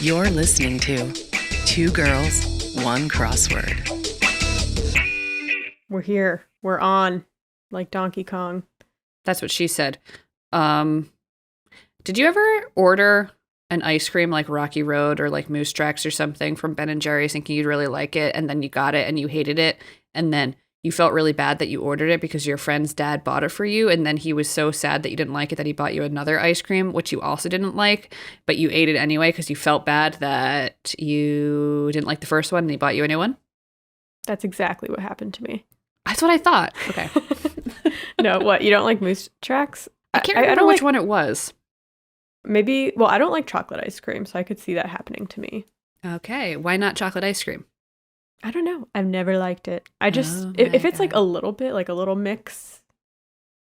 You're listening to Two Girls, One Crossword. We're here. We're on, like Donkey Kong. That's what she said. Did you ever order an ice cream like Rocky Road or like Moose Tracks or something from Ben & Jerry's thinking you'd really like it, and then you got it and you hated it, and then you felt really bad that you ordered it because your friend's dad bought it for you, and then he was so sad that you didn't like it that he bought you another ice cream, which you also didn't like, but you ate it anyway because you felt bad that you didn't like the first one and he bought you a new one? That's exactly what happened to me. That's what I thought. Okay. No, what? You don't like Moose Tracks? I can't remember which one it was. Maybe, well, I don't like chocolate ice cream, so I could see that happening to me. Okay. Why not chocolate ice cream? I don't know. I've never liked it. I just, if it's like a little bit, like a little mix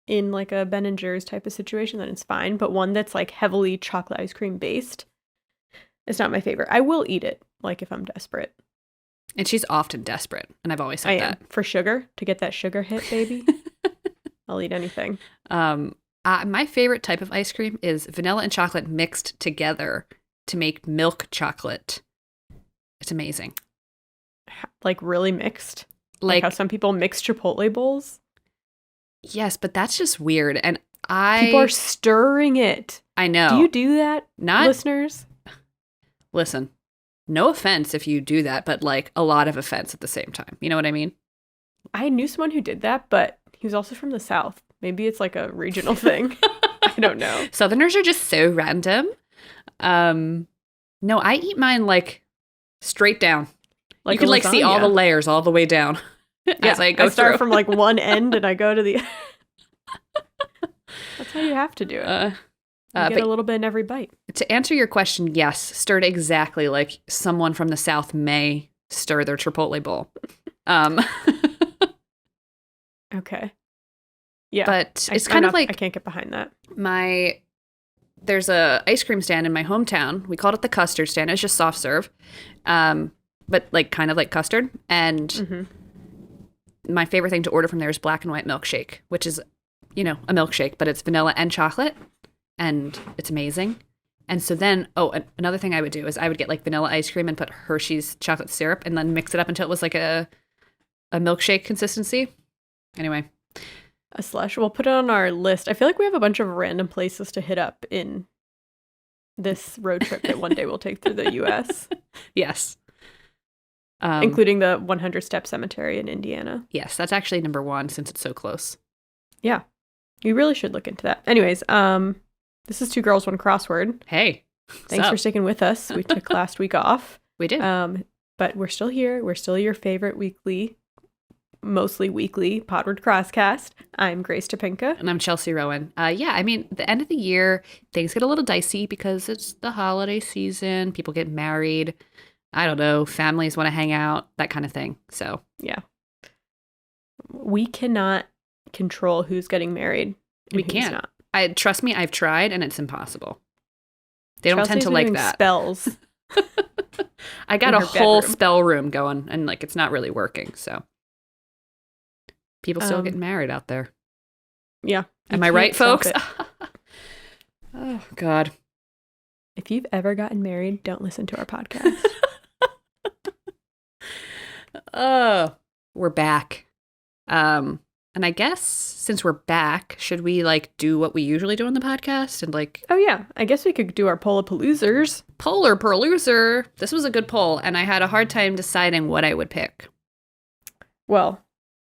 in like a Ben & Jerry's type of situation, then it's fine. But one that's like heavily chocolate ice cream based, it's not my favorite. I will eat it, like if I'm desperate. And she's often desperate, and I've always said that. For sugar, to get that sugar hit, baby. I'll eat anything. My favorite type of ice cream is vanilla and chocolate mixed together to make milk chocolate. It's amazing. Like really mixed? Like how some people mix Chipotle bowls? Yes, but that's just weird. And people are stirring it. I know. Do you do that, listeners? Listen, no offense if you do that, but like a lot of offense at the same time. You know what I mean? I knew someone who did that, but he was also from the South. Maybe it's like a regional thing. I don't know. Southerners are just so random. No, I eat mine like straight down. Like you can like see all the layers all the way down as I go start through. From like one end and I go to the. That's how you have to do it. You get a little bit in every bite. To answer your question, yes, stirred exactly like someone from the South may stir their Chipotle bowl. Okay. Yeah, but it's kind of like I can't get behind that. There's a ice cream stand in my hometown. We called it the custard stand. It's just soft serve, but like kind of like custard. And my favorite thing to order from there is black and white milkshake, which is, a milkshake, but it's vanilla and chocolate, and it's amazing. And so then, another thing I would do is I would get like vanilla ice cream and put Hershey's chocolate syrup, and then mix it up until it was like a milkshake consistency. Anyway. A slush. We'll put it on our list. I feel like we have a bunch of random places to hit up in this road trip that one day we'll take through the U.S. Yes. Including the 100-step cemetery in Indiana. Yes, that's actually number 1 since it's so close. Yeah. You really should look into that. Anyways, this is Two Girls, One Crossword. Hey. Thanks for sticking with us. We took last week off. We did. But we're still here. We're still your favorite mostly weekly Podward Crosscast. I'm Grace Topinka. And I'm Chelsea Rowan. The end of the year, things get a little dicey because it's the holiday season. People get married. I don't know. Families want to hang out, that kind of thing. So, yeah. We cannot control who's getting married. We can't. Not. Trust me, I've tried and it's impossible. They don't tend to like that. Spells. I got a whole spell room going and like it's not really working. So people still getting married out there. Yeah. Am I right, folks? Oh, God. If you've ever gotten married, don't listen to our podcast. Oh, we're back. And I guess since we're back, should we like do what we usually do on the podcast and like? Oh yeah, I guess we could do our Polar-Paloozers. Polar-Paloozer. This was a good poll, and I had a hard time deciding what I would pick. Well,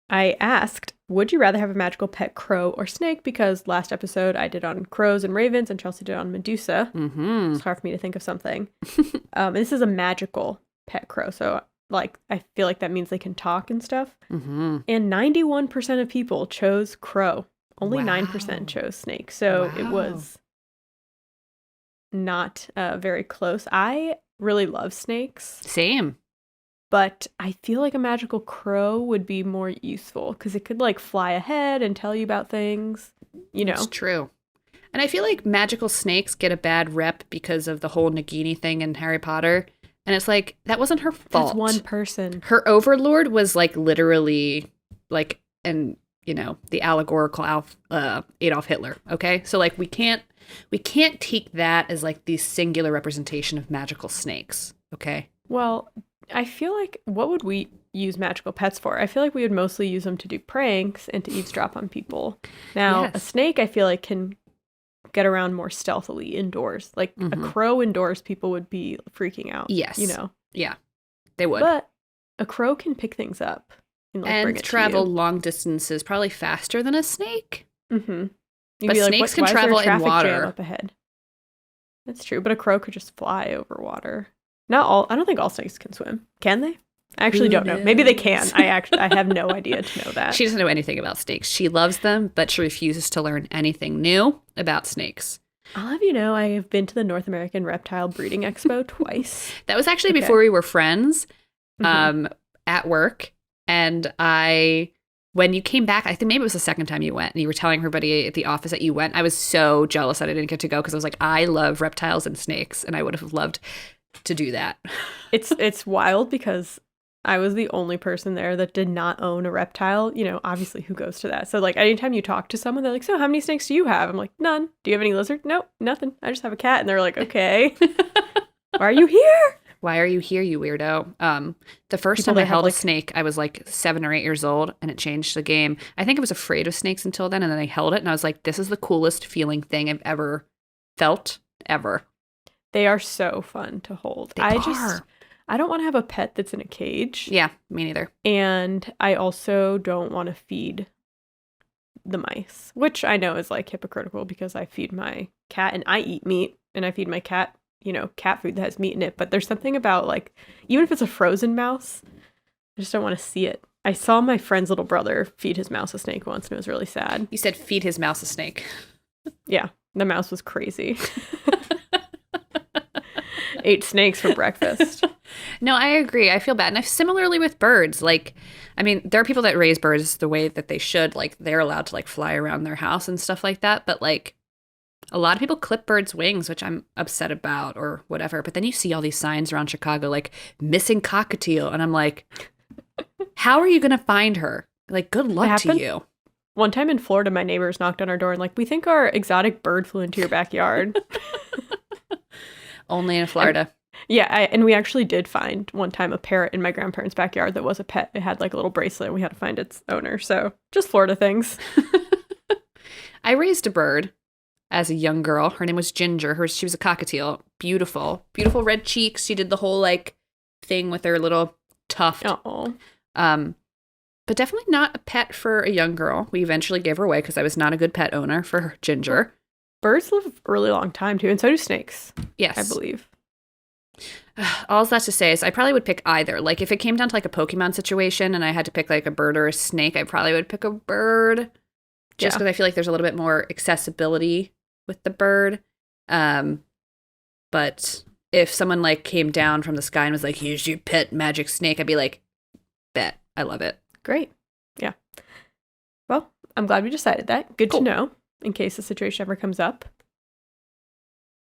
I asked, would you rather have a magical pet crow or snake? Because last episode I did on crows and ravens, and Chelsea did on Medusa. Mm-hmm. It's hard for me to think of something. And this is a magical pet crow, so like I feel like that means they can talk and stuff. Mm-hmm. And 91% of people chose crow. Only 9% chose snake. So it was not very close. I really love snakes. Same. But I feel like a magical crow would be more useful because it could like fly ahead and tell you about things, It's true. And I feel like magical snakes get a bad rep because of the whole Nagini thing in Harry Potter. And it's like, that wasn't her fault. That's one person. Her overlord was like literally like, the allegorical Adolf Hitler. Okay. So like we can't we can't take that as like the singular representation of magical snakes. Okay. Well, I feel like what would we use magical pets for? I feel like we would mostly use them to do pranks and to eavesdrop on people. Now, a snake, I feel like, can get around more stealthily indoors. Like a crow indoors, people would be freaking out. Yes. You know? Yeah, they would. But a crow can pick things up and, like, bring it travel to you. long distances probably faster than a snake. Mm-hmm. But snakes can travel in water. Jam up ahead? That's true, but a crow could just fly over water. I don't think all snakes can swim. Can they? I actually don't know. Maybe they can. I have no idea to know that. She doesn't know anything about snakes. She loves them, but she refuses to learn anything new about snakes. I'll have you know, I have been to the North American Reptile Breeding Expo twice. That was actually before we were friends at work. And when you came back, I think maybe it was the second time you went, and you were telling everybody at the office that you went. I was so jealous that I didn't get to go because I was like, I love reptiles and snakes, and I would have loved to do that. It's wild because I was the only person there that did not own a reptile. You know, obviously, who goes to that? So, like, anytime you talk to someone, they're like, so how many snakes do you have? I'm like, none. Do you have any lizard? Nope, nothing. I just have a cat. And they're like, okay. Why are you here? Why are you here, you weirdo? The first time I held a snake, I was like 7 or 8 years old, and it changed the game. I think I was afraid of snakes until then, and then I held it, and I was like, this is the coolest feeling thing I've ever felt, ever. They are so fun to hold. I don't want to have a pet that's in a cage. Yeah, me neither. And I also don't want to feed the mice, which I know is like hypocritical because I feed my cat and I eat meat, and I feed my cat, you know, cat food that has meat in it. But there's something about, like, even if it's a frozen mouse, I just don't want to see it. I saw my friend's little brother feed his mouse a snake once, and it was really sad. You said feed his mouse a snake. Yeah, the mouse was crazy. Ate snakes for breakfast. No, I agree. I feel bad. And similarly with birds, like, I mean, there are people that raise birds the way that they should. Like, they're allowed to, like, fly around their house and stuff like that. But, like, a lot of people clip birds' wings, which I'm upset about or whatever. But then you see all these signs around Chicago, like, missing cockatiel. And I'm like, how are you going to find her? Like, good luck to you. One time in Florida, my neighbors knocked on our door and, like, we think our exotic bird flew into your backyard. Only in Florida. And we actually did find one time a parrot in my grandparents' backyard that was a pet. It had like a little bracelet, and we had to find its owner. So just Florida things. I raised a bird as a young girl. Her name was Ginger. She was a cockatiel. Beautiful, beautiful red cheeks. She did the whole like thing with her little tuft. Oh. But definitely not a pet for a young girl. We eventually gave her away because I was not a good pet owner for Ginger. Birds live a really long time too, and so do snakes. Yes, I believe. All that's to say is I probably would pick either. Like, if it came down to like a Pokemon situation and I had to pick like a bird or a snake, I probably would pick a bird just because I feel like there's a little bit more accessibility with the bird. But if someone like came down from the sky and was like, here's your pet magic snake, I'd be like, bet. I love it. Great. Yeah. Well, I'm glad we decided that. Good to know in case the situation ever comes up.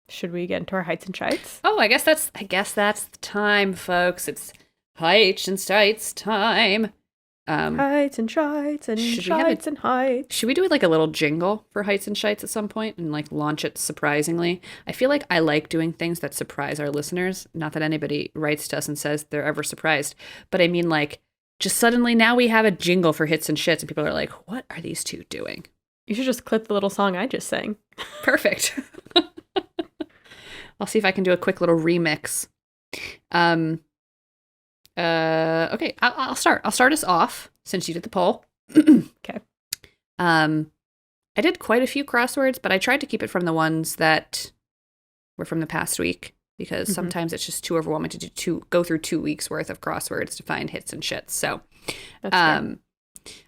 Should we get into our heights and shites? Oh, I guess that's the time, folks. It's heights and shites time. Heights and shites and shites and heights. Should we do like a little jingle for heights and shites at some point and like launch it surprisingly? I feel like I like doing things that surprise our listeners. Not that anybody writes to us and says they're ever surprised, but I mean, like, just suddenly now we have a jingle for hits and shits and people are like, what are these two doing? You should just clip the little song I just sang. Perfect. I'll see if I can do a quick little remix. Okay, I'll start. I'll start us off since you did the poll. Okay. I did quite a few crosswords, but I tried to keep it from the ones that were from the past week because sometimes it's just too overwhelming to go through 2 weeks worth of crosswords to find hits and shits. So, I'm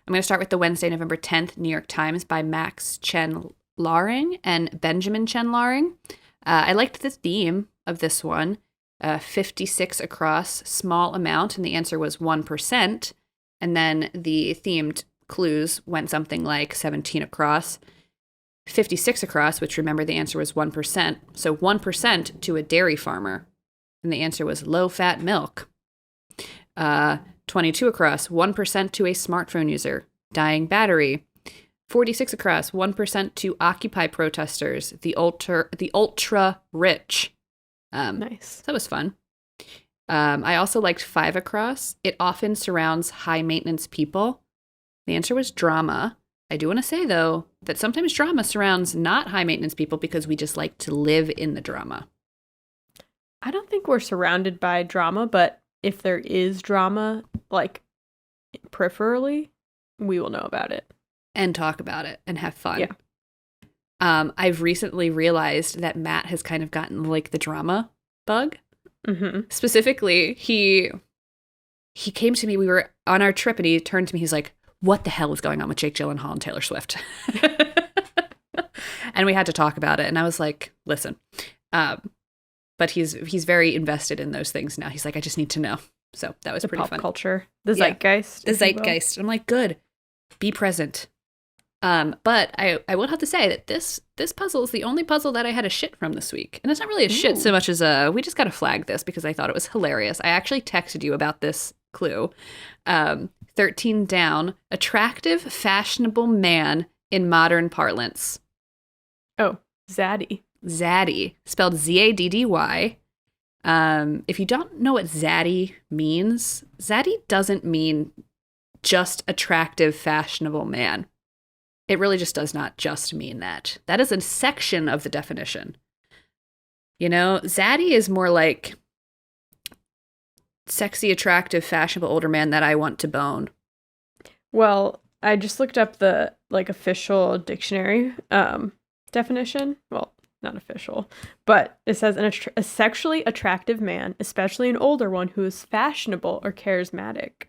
going to start with the Wednesday, November 10th, New York Times by Max Chen Laring and Benjamin Chen Laring. I liked the theme of this one, 56 across, small amount, and the answer was 1%. And then the themed clues went something like 17 across, 56 across, which remember the answer was 1%. So 1% to a dairy farmer, and the answer was low-fat milk. 22 across, 1% to a smartphone user, dying battery. 46 across, 1% to Occupy protesters, the ultra rich. Nice. That was fun. I also liked 5 across. It often surrounds high maintenance people. The answer was drama. I do want to say, though, that sometimes drama surrounds not high maintenance people because we just like to live in the drama. I don't think we're surrounded by drama, but if there is drama, like peripherally, we will know about it. And talk about it and have fun. Yeah. I've recently realized that Matt has kind of gotten like the drama bug. Mm-hmm. Specifically, he came to me, we were on our trip, and he turned to me, he's like, what the hell is going on with Jake Gyllenhaal and Taylor Swift? And we had to talk about it, and I was like, listen. But he's very invested in those things now. He's like, I just need to know. So that was pretty pop fun. Culture, the zeitgeist. The zeitgeist. I'm like, good. Be present. But I will have to say that this puzzle is the only puzzle that I had a shit from this week. And it's not really a shit so much as we just got to flag this because I thought it was hilarious. I actually texted you about this clue. 13 down, attractive, fashionable man in modern parlance. Oh, zaddy. Zaddy, spelled Z-A-D-D-Y. If you don't know what zaddy means, zaddy doesn't mean just attractive, fashionable man. It really just does not just mean that. That is a section of the definition. You know, zaddy is more like sexy, attractive, fashionable older man that I want to bone. Well, I just looked up the official dictionary definition. Well, not official, but it says a sexually attractive man, especially an older one who is fashionable or charismatic.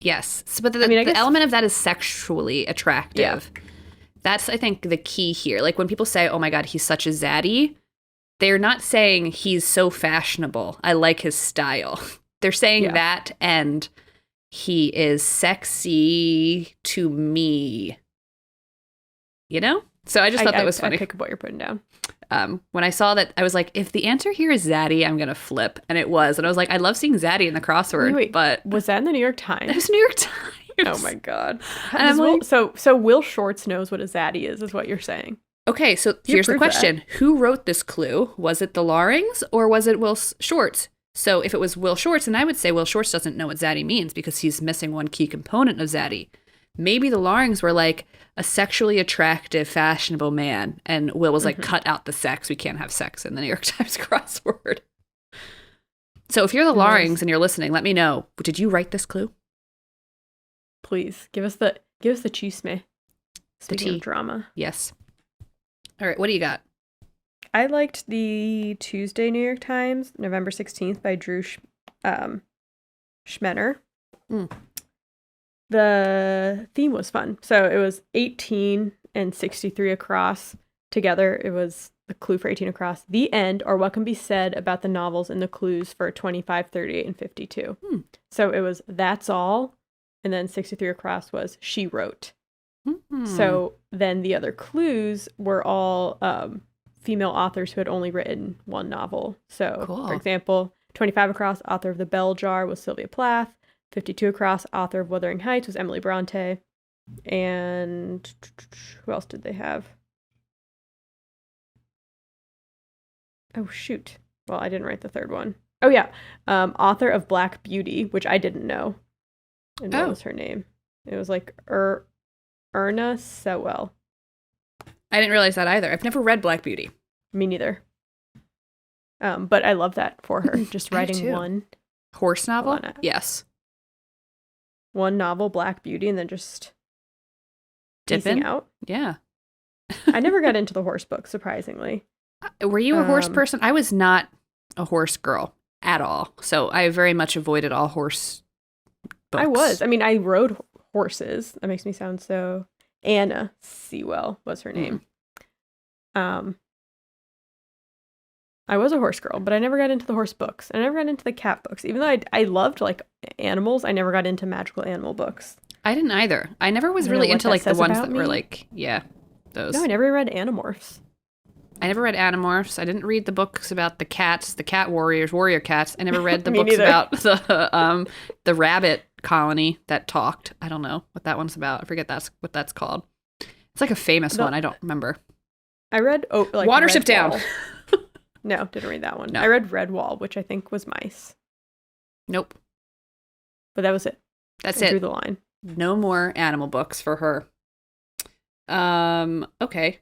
Yes, but the element of that is sexually attractive. Yeah. That's, I think, the key here. Like when people say, oh my God, he's such a zaddy, they're not saying he's so fashionable. I like his style. They're saying that and he is sexy to me. You know? So I just thought that was funny. I pick up what you're putting down. When I saw that, I was like, if the answer here is zaddy, I'm going to flip. And it was. And I was like, I love seeing zaddy in the crossword. Wait, but was that in the New York Times? It was New York Times. Oh my God. And I'm like, so Will Shortz knows what a zaddy is what you're saying. Okay, so here's the question. Who wrote this clue? Was it the Lawrings or was it Will Shortz? So if it was Will Shortz, then I would say Will Shortz doesn't know what zaddy means because he's missing one key component of zaddy. Maybe the Lawrings were like a sexually attractive, fashionable man, and Will was like, cut out the sex. We can't have sex in the New York Times crossword. So if you're the Lawrings and you're listening, let me know. Did you write this clue? Please give us the chisme. Speaking of drama. Yes. All right, what do you got? I liked the Tuesday New York Times, November 16th by Drew Schmenner. The theme was fun. So it was 18 and 63 across together. It was the clue for 18 across. The end, or what can be said about the novels in the clues for 25, 38, and 52. So it was that's all. And then 63 across was she wrote. So then the other clues were all female authors who had only written one novel. So, for example, 25 across, author of The Bell Jar was Sylvia Plath. 52 across, author of Wuthering Heights was Emily Bronte. And who else did they have? Oh, shoot. Well, I didn't write the third one. Oh, yeah. Author of Black Beauty, which I didn't know. And what was her name? It was like Erna Sewell. I didn't realize that either. I've never read Black Beauty. Me neither. But I love that for her. Just writing one horse novel. Yes. One novel, Black Beauty, and then just dipping out. Yeah. I never got into the horse book, surprisingly. Were you a horse person? I was not a horse girl at all. So I very much avoided all horse books. I was. I mean, I rode horses. That makes me sound so... Anna Sewell was her name. I was a horse girl, but I never got into the horse books. I never got into the cat books. Even though I loved like animals, I never got into magical animal books. I didn't either. I never was really into like the ones that were like, those. No, I never read Animorphs. I never read Animorphs. I didn't read the books about the cats, the cat warriors, warrior cats. I never read the books about the rabbit colony that talked. I don't know what that one's about. I forget what that's called. It's like a famous one. I don't remember. I read Watership Down. No, didn't read that one. No. I read Redwall, which I think was mice. Nope. But that was it. That's I it. drew the line. No more animal books for her. Okay.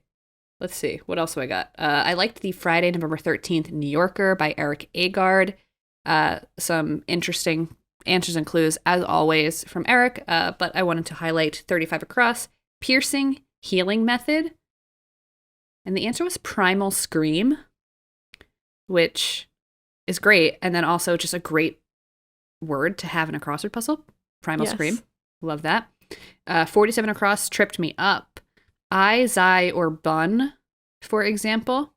Let's see. What else do I got? I liked the Friday, November 13th New Yorker by Eric Agard. Some interesting answers and clues, as always, from Eric. But I wanted to highlight 35 Across, Piercing Healing Method. And the answer was Primal Scream, which is great. And then also just a great word to have in a crossword puzzle. Primal Scream. Love that. 47 Across, Tripped Me Up. I, Zai, or Bun, for example.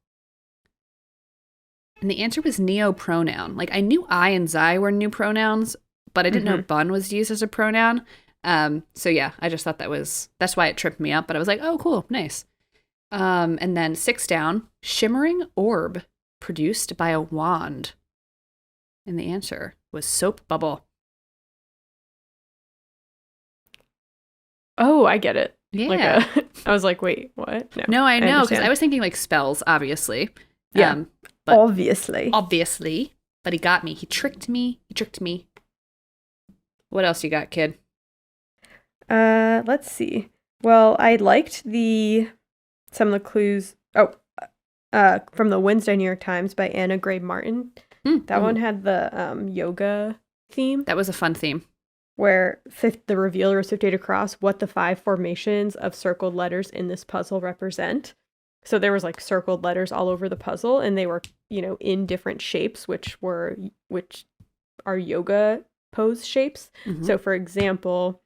And the answer was neopronoun. Like, I knew I and Zai were new pronouns, but I didn't know Bun was used as a pronoun. So yeah, I just thought that's why it tripped me up. But I was like, oh, cool, nice. And then 6 down, Shimmering Orb, produced by a wand. And the answer was Soap Bubble. Oh, I get it. Yeah. I was like, wait, what? No, I know, because understand. I was thinking like spells, obviously. Yeah, but obviously. But he got me. He tricked me. What else you got, kid? Let's see. Well, I liked some of the clues. From the Wednesday New York Times by Anna Gray Martin. That one had the yoga theme. That was a fun theme. Where the revealer was 58 across what the 5 formations of circled letters in this puzzle represent. So there was like circled letters all over the puzzle, and they were, in different shapes, which are yoga pose shapes. So for example,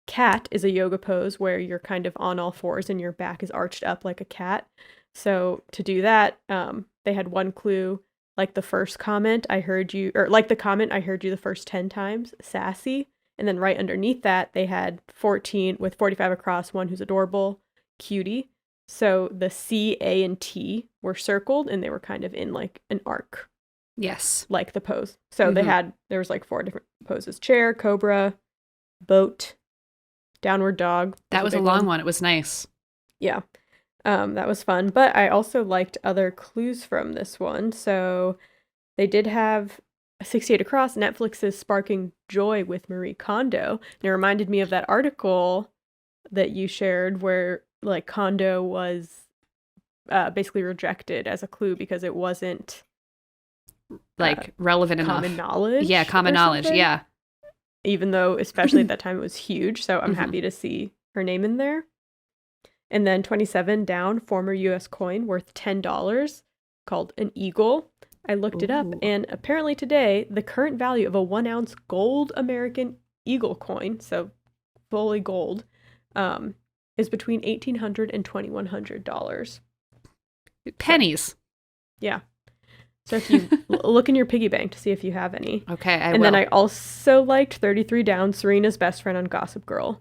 cat is a yoga pose where you're kind of on all fours and your back is arched up like a cat. So to do that, they had one clue, like the first comment, I heard you, or like the comment, I heard you the first 10 times, sassy. And then right underneath that, they had 14 with 45 across, one who's adorable, cutie. So the C, A, and T were circled, and they were kind of in like an arc. Yes. Like the pose. So there was like 4 different poses: chair, cobra, boat, downward dog. That was a long one. It was nice. Yeah. That was fun. But I also liked other clues from this one. So they did have 68 across, Netflix's Sparking Joy with Marie Kondo. And it reminded me of that article that you shared where like Kondo was basically rejected as a clue because it wasn't like relevant enough. Common knowledge. Yeah, common knowledge. Something. Yeah. Even though, especially at that time, it was huge. So I'm happy to see her name in there. And then 27 down, former U.S. coin worth $10 called an eagle. I looked it up, and apparently today, the current value of a 1-ounce gold American eagle coin, so fully gold, is between $1,800 and $2,100. Pennies. Yeah. So if you look in your piggy bank to see if you have any. Okay, I will. And then I also liked 33 down, Serena's best friend on Gossip Girl.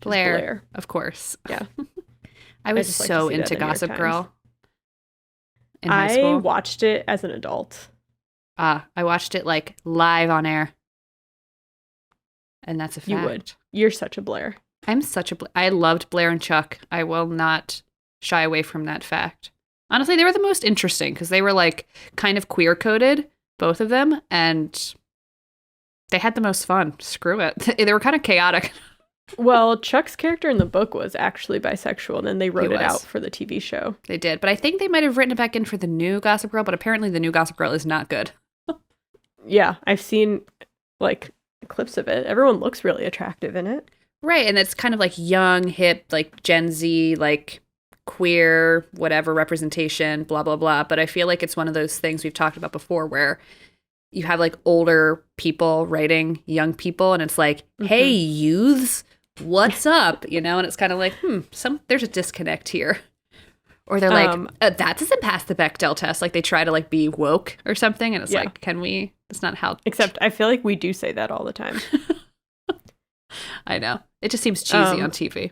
Blair. Of course. Yeah. I was so into Gossip Girl. In high I school. watched it as an adult. I watched it like live on air. And that's a fact. You would. You're such a Blair. I'm such a I loved Blair and Chuck. I will not shy away from that fact. Honestly, they were the most interesting because they were like kind of queer coded, both of them, and they had the most fun. Screw it. They were kind of chaotic. Well, Chuck's character in the book was actually bisexual, and then they wrote it out for the TV show. They did, but I think they might have written it back in for the new Gossip Girl, but apparently the new Gossip Girl is not good. Yeah, I've seen like clips of it. Everyone looks really attractive in it. Right, and it's kind of like young, hip, like Gen Z, like queer, whatever representation, blah, blah, blah. But I feel like it's one of those things we've talked about before where you have like older people writing young people, and it's like, hey, youths, what's up? You know, and it's kind of like, there's a disconnect here. Or they're like, that doesn't pass the Bechdel test. Like they try to like be woke or something. And it's like, can we? It's not how. Except I feel like we do say that all the time. I know. It just seems cheesy on TV.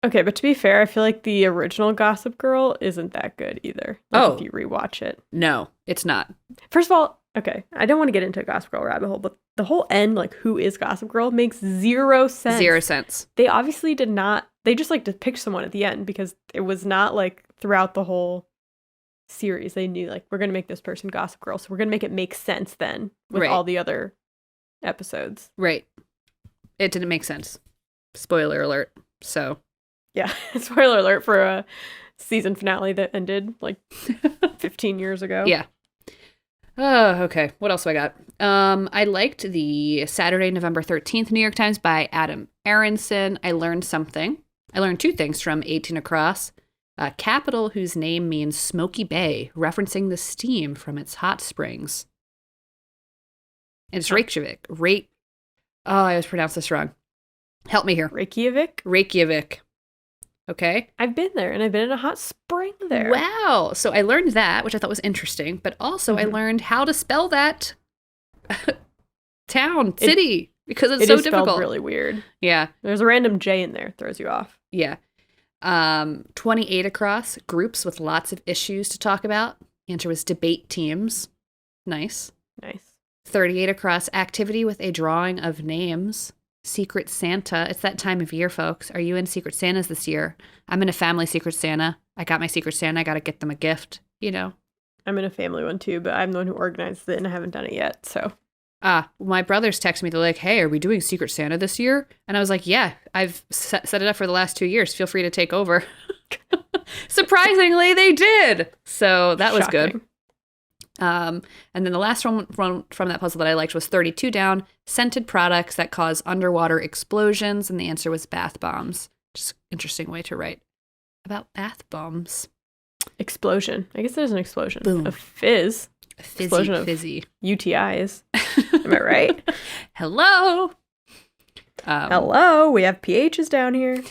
Okay, but to be fair, I feel like the original Gossip Girl isn't that good either. Like if you rewatch it. No, it's not. First of all, Okay, I don't want to get into a Gossip Girl rabbit hole, but the whole end, like, who is Gossip Girl, makes 0 sense. 0 sense. They obviously did not, they just, like, depict someone at the end because it was not, like, throughout the whole series. They knew, like, we're going to make this person Gossip Girl, so we're going to make it make sense then with all the other episodes. Right. It didn't make sense. Spoiler alert. So. Yeah, spoiler alert for a season finale that ended, like, 15 years ago. Yeah. Oh, okay. What else do I got? I liked the Saturday, November 13th New York Times by Adam Aronson. I learned something. I learned 2 things from 18 Across. A capital whose name means Smoky Bay, referencing the steam from its hot springs. And it's Reykjavik. Oh, I always pronounce this wrong. Help me here. Reykjavik. Okay. I've been there, and I've been in a hot spring there. Wow. So I learned that, which I thought was interesting, but also I learned how to spell that city, because it's so difficult. It is spelled really weird. Yeah. There's a random J in there. Throws you off. Yeah. 28 Across, groups with lots of issues to talk about. The answer was debate teams. Nice. 38 Across, activity with a drawing of names. Secret Santa. It's that time of year, folks. Are you in Secret Santas this year? I'm in a family Secret Santa. I got my Secret Santa. I got to get them a gift, you know. I'm in a family one too, but I'm the one who organized it and I haven't done it yet, so. My brothers texted me. They're like, hey, are we doing Secret Santa this year? And I was like, yeah, I've set it up for the last 2 years. Feel free to take over. Surprisingly, they did. So that was good. And then the last one from that puzzle that I liked was 32 down, scented products that cause underwater explosions. And the answer was bath bombs. Just interesting way to write about bath bombs. Explosion. I guess there's an explosion. Boom. A fizz. A fizzy. UTIs. Am I right? Hello. Hello. We have pHs down here.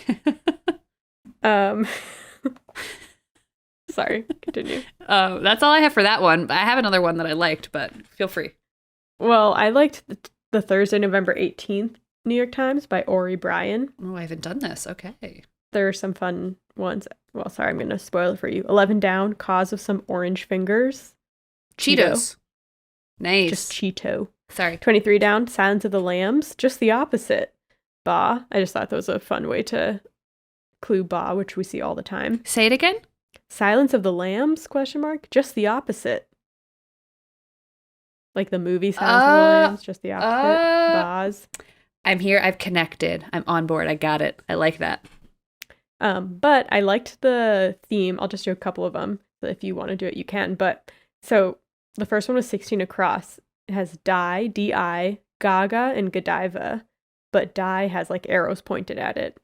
Sorry, continue. That's all I have for that one. I have another one that I liked, but feel free. Well, I liked the Thursday, November 18th New York Times by Ori Bryan. Oh, I haven't done this. Okay. There are some fun ones. Well, sorry, I'm going to spoil it for you. 11 down, cause of some orange fingers. Cheetos. Nice. Just Cheeto. Sorry. 23 down, Silence of the Lambs. Just the opposite. Ba. I just thought that was a fun way to clue ba, which we see all the time. Say it again. Silence of the Lambs, ? Just the opposite. Like the movie Silence of the Lambs, just the opposite. Baz. I'm here. I've connected. I'm on board. I got it. I like that. But I liked the theme. I'll just do a couple of them. So if you want to do it, you can. But so the first one was 16 Across. It has Di, D-I, Gaga, and Godiva. But Di has like arrows pointed at it.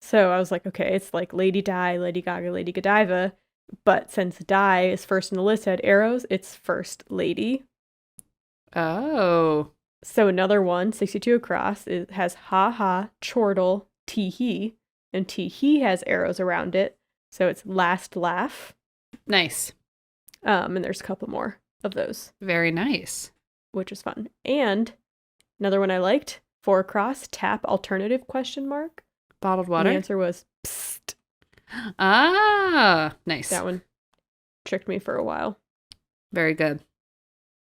So I was like, okay, it's like Lady Di, Lady Gaga, Lady Godiva. But since Di is first in the list, had arrows, it's First Lady. Oh. So another one, 62 Across, it has Ha Ha, Chortle, Tee-hee. And Tee-hee has arrows around it. So it's Last Laugh. Nice. And there's a couple more of those. Very nice. Which is fun. And another one I liked, 4 Across, Tap Alternative ? Bottled water? And the answer was Psst. Ah, nice. That one tricked me for a while. Very good.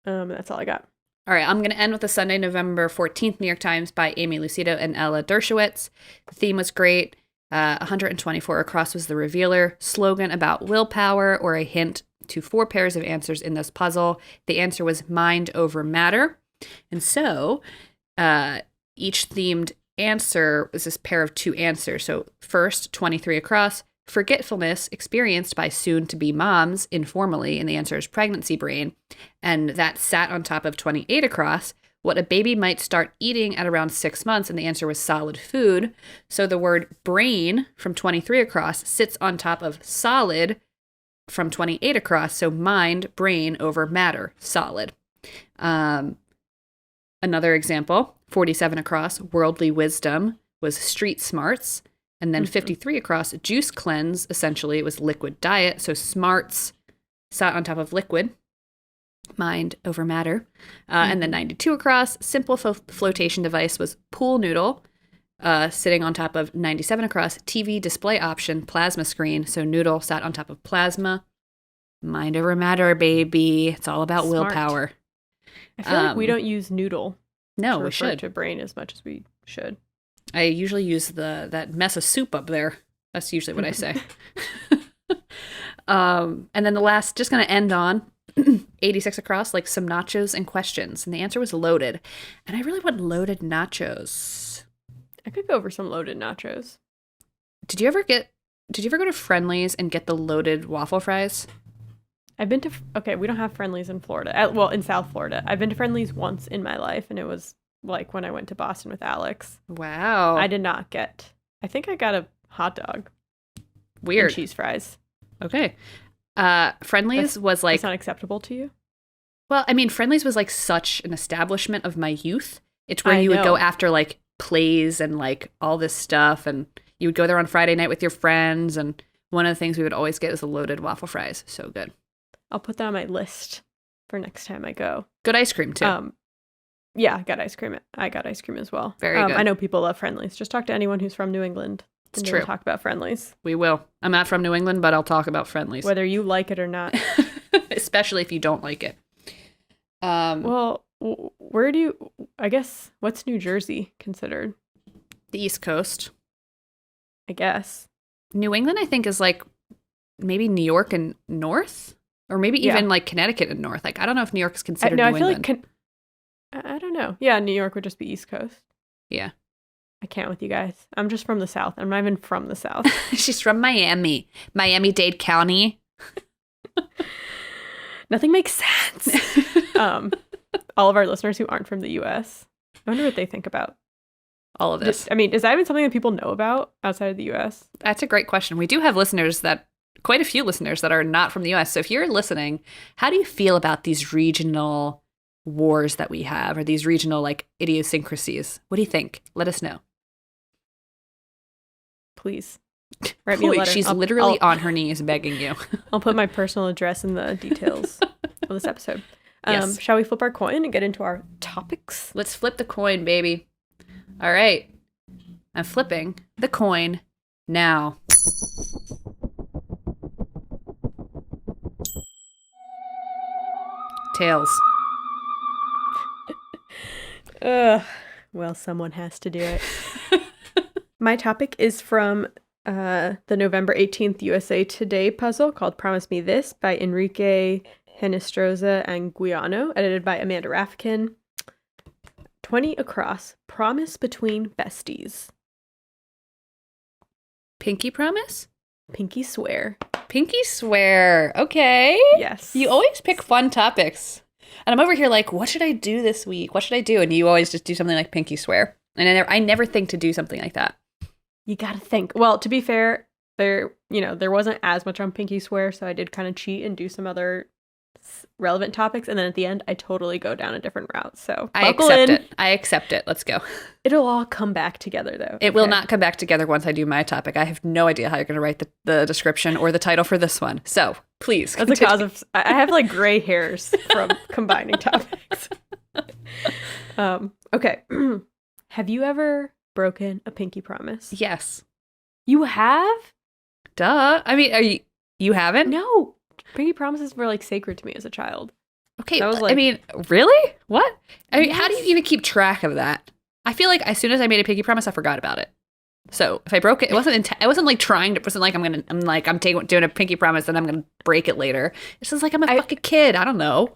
That's all I got. All right, I'm going to end with the Sunday, November 14th New York Times by Amy Lucido and Ella Dershowitz. The theme was great. 124 Across was the revealer. Slogan about willpower or a hint to 4 pairs of answers in this puzzle. The answer was mind over matter. And so each themed answer was this pair of 2 answers. So first, 23 Across, forgetfulness experienced by soon-to-be moms informally, and the answer is pregnancy brain. And that sat on top of 28 Across, what a baby might start eating at around 6 months, and the answer was solid food. So the word brain from 23 Across sits on top of solid from 28 Across, so mind, brain over matter, solid. Another example, 47 Across, worldly wisdom was street smarts. And then 53 Across, juice cleanse, essentially it was liquid diet. So smarts sat on top of liquid, mind over matter. And then 92 Across, simple flotation device was pool noodle, sitting on top of 97 Across, TV display option, plasma screen. So noodle sat on top of plasma. Mind over matter, baby. It's all about willpower. I feel like we don't use noodle No, to we refer should. to brain as much as we should. I usually use that mess of soup up there. That's usually what I say. And then the last, just going to end on 86 across, like some nachos and questions. And the answer was loaded. And I really want loaded nachos. I could go over some loaded nachos. Did you ever go to Friendly's and get the loaded waffle fries? I've been to, okay, we don't have Friendly's in Florida. Well, in South Florida. I've been to Friendly's once in my life, and it was like when I went to Boston with Alex. Wow. I did not get, I think I got a hot dog. Weird. And cheese fries. Okay. Friendly's was like, It's not acceptable to you? well, I mean, Friendly's was like such an establishment of my youth. It's where I you would go know. after like plays and like all this stuff, and you would go there on Friday night with your friends, and one of the things we would always get was the loaded waffle fries. So good. I'll put that on my list for next time I go. Good ice cream too. Yeah, I got ice cream. I got ice cream as well. Very good. I know people love Friendly's. Just talk to anyone who's from New England. It's and they will true. Talk about Friendly's, We will. I'm not from New England, but I'll talk about Friendly's. whether you like it or not. Especially if you don't like it. Well, where do you? I guess what's New Jersey considered? The East Coast. I guess. New England, I think, is like maybe New York and North, or maybe Yeah. even like Connecticut and North. Like, I don't know if New York is considered No, New I feel England. like I don't know. Yeah, New York would just be East Coast. Yeah. I can't with you guys. I'm just from the South. I'm not even from the South. She's from Miami. Miami-Dade County. Nothing makes sense. All of our listeners who aren't from the U.S. I wonder what they think about All of this. I mean, is that even something that people know about outside of the U.S.? That's a great question. We do have quite a few listeners that are not from the US. So if you're listening, how do you feel about these regional wars that we have, or these regional like idiosyncrasies? What do you think? Let us know. Please write me a Please, letter. she's literally on her knees begging you. I'll put my personal address in the details of this episode. Yes. Shall we flip our coin and get into our topics? Let's flip the coin, baby. All right. I'm flipping the coin now. Tails. Ugh. Well, someone has to do it. My topic is from the November 18th USA Today puzzle called Promise Me This by Enrique Henestroza and Guiano, edited by Amanda Rafkin. 20 across. Promise between besties. Pinky promise? Pinky swear. Pinky swear. Okay. Yes. You always pick fun topics. And I'm over here like, what should I do this week? What should I do? And you always just do something like pinky swear. And I never think to do something like that. You gotta think. Well, to be fair, there wasn't as much on pinky swear, so I did kind of cheat and do some other relevant topics, and then at the end, I totally go down a different route. So I buckle accept in. it. I accept it. Let's go. It'll all come back together, though. It will okay? not come back together once I do my topic. I have no idea how you're going to write the description or the title for this one. So please. That's a cause of. I have like gray hairs from combining topics. Okay. Have you ever broken a pinky promise? Yes. You have? Duh. I mean, you haven't? No. Pinky promises were like sacred to me as a child. Okay. That was I like- mean, really? What? I mean, how do you Yes. even keep track of that? I feel like as soon as I made a pinky promise, I forgot about it. So if I broke it, it wasn't like trying to. It wasn't like I'm doing a pinky promise and I'm gonna break it later. It's just like I'm a fucking kid. I don't know.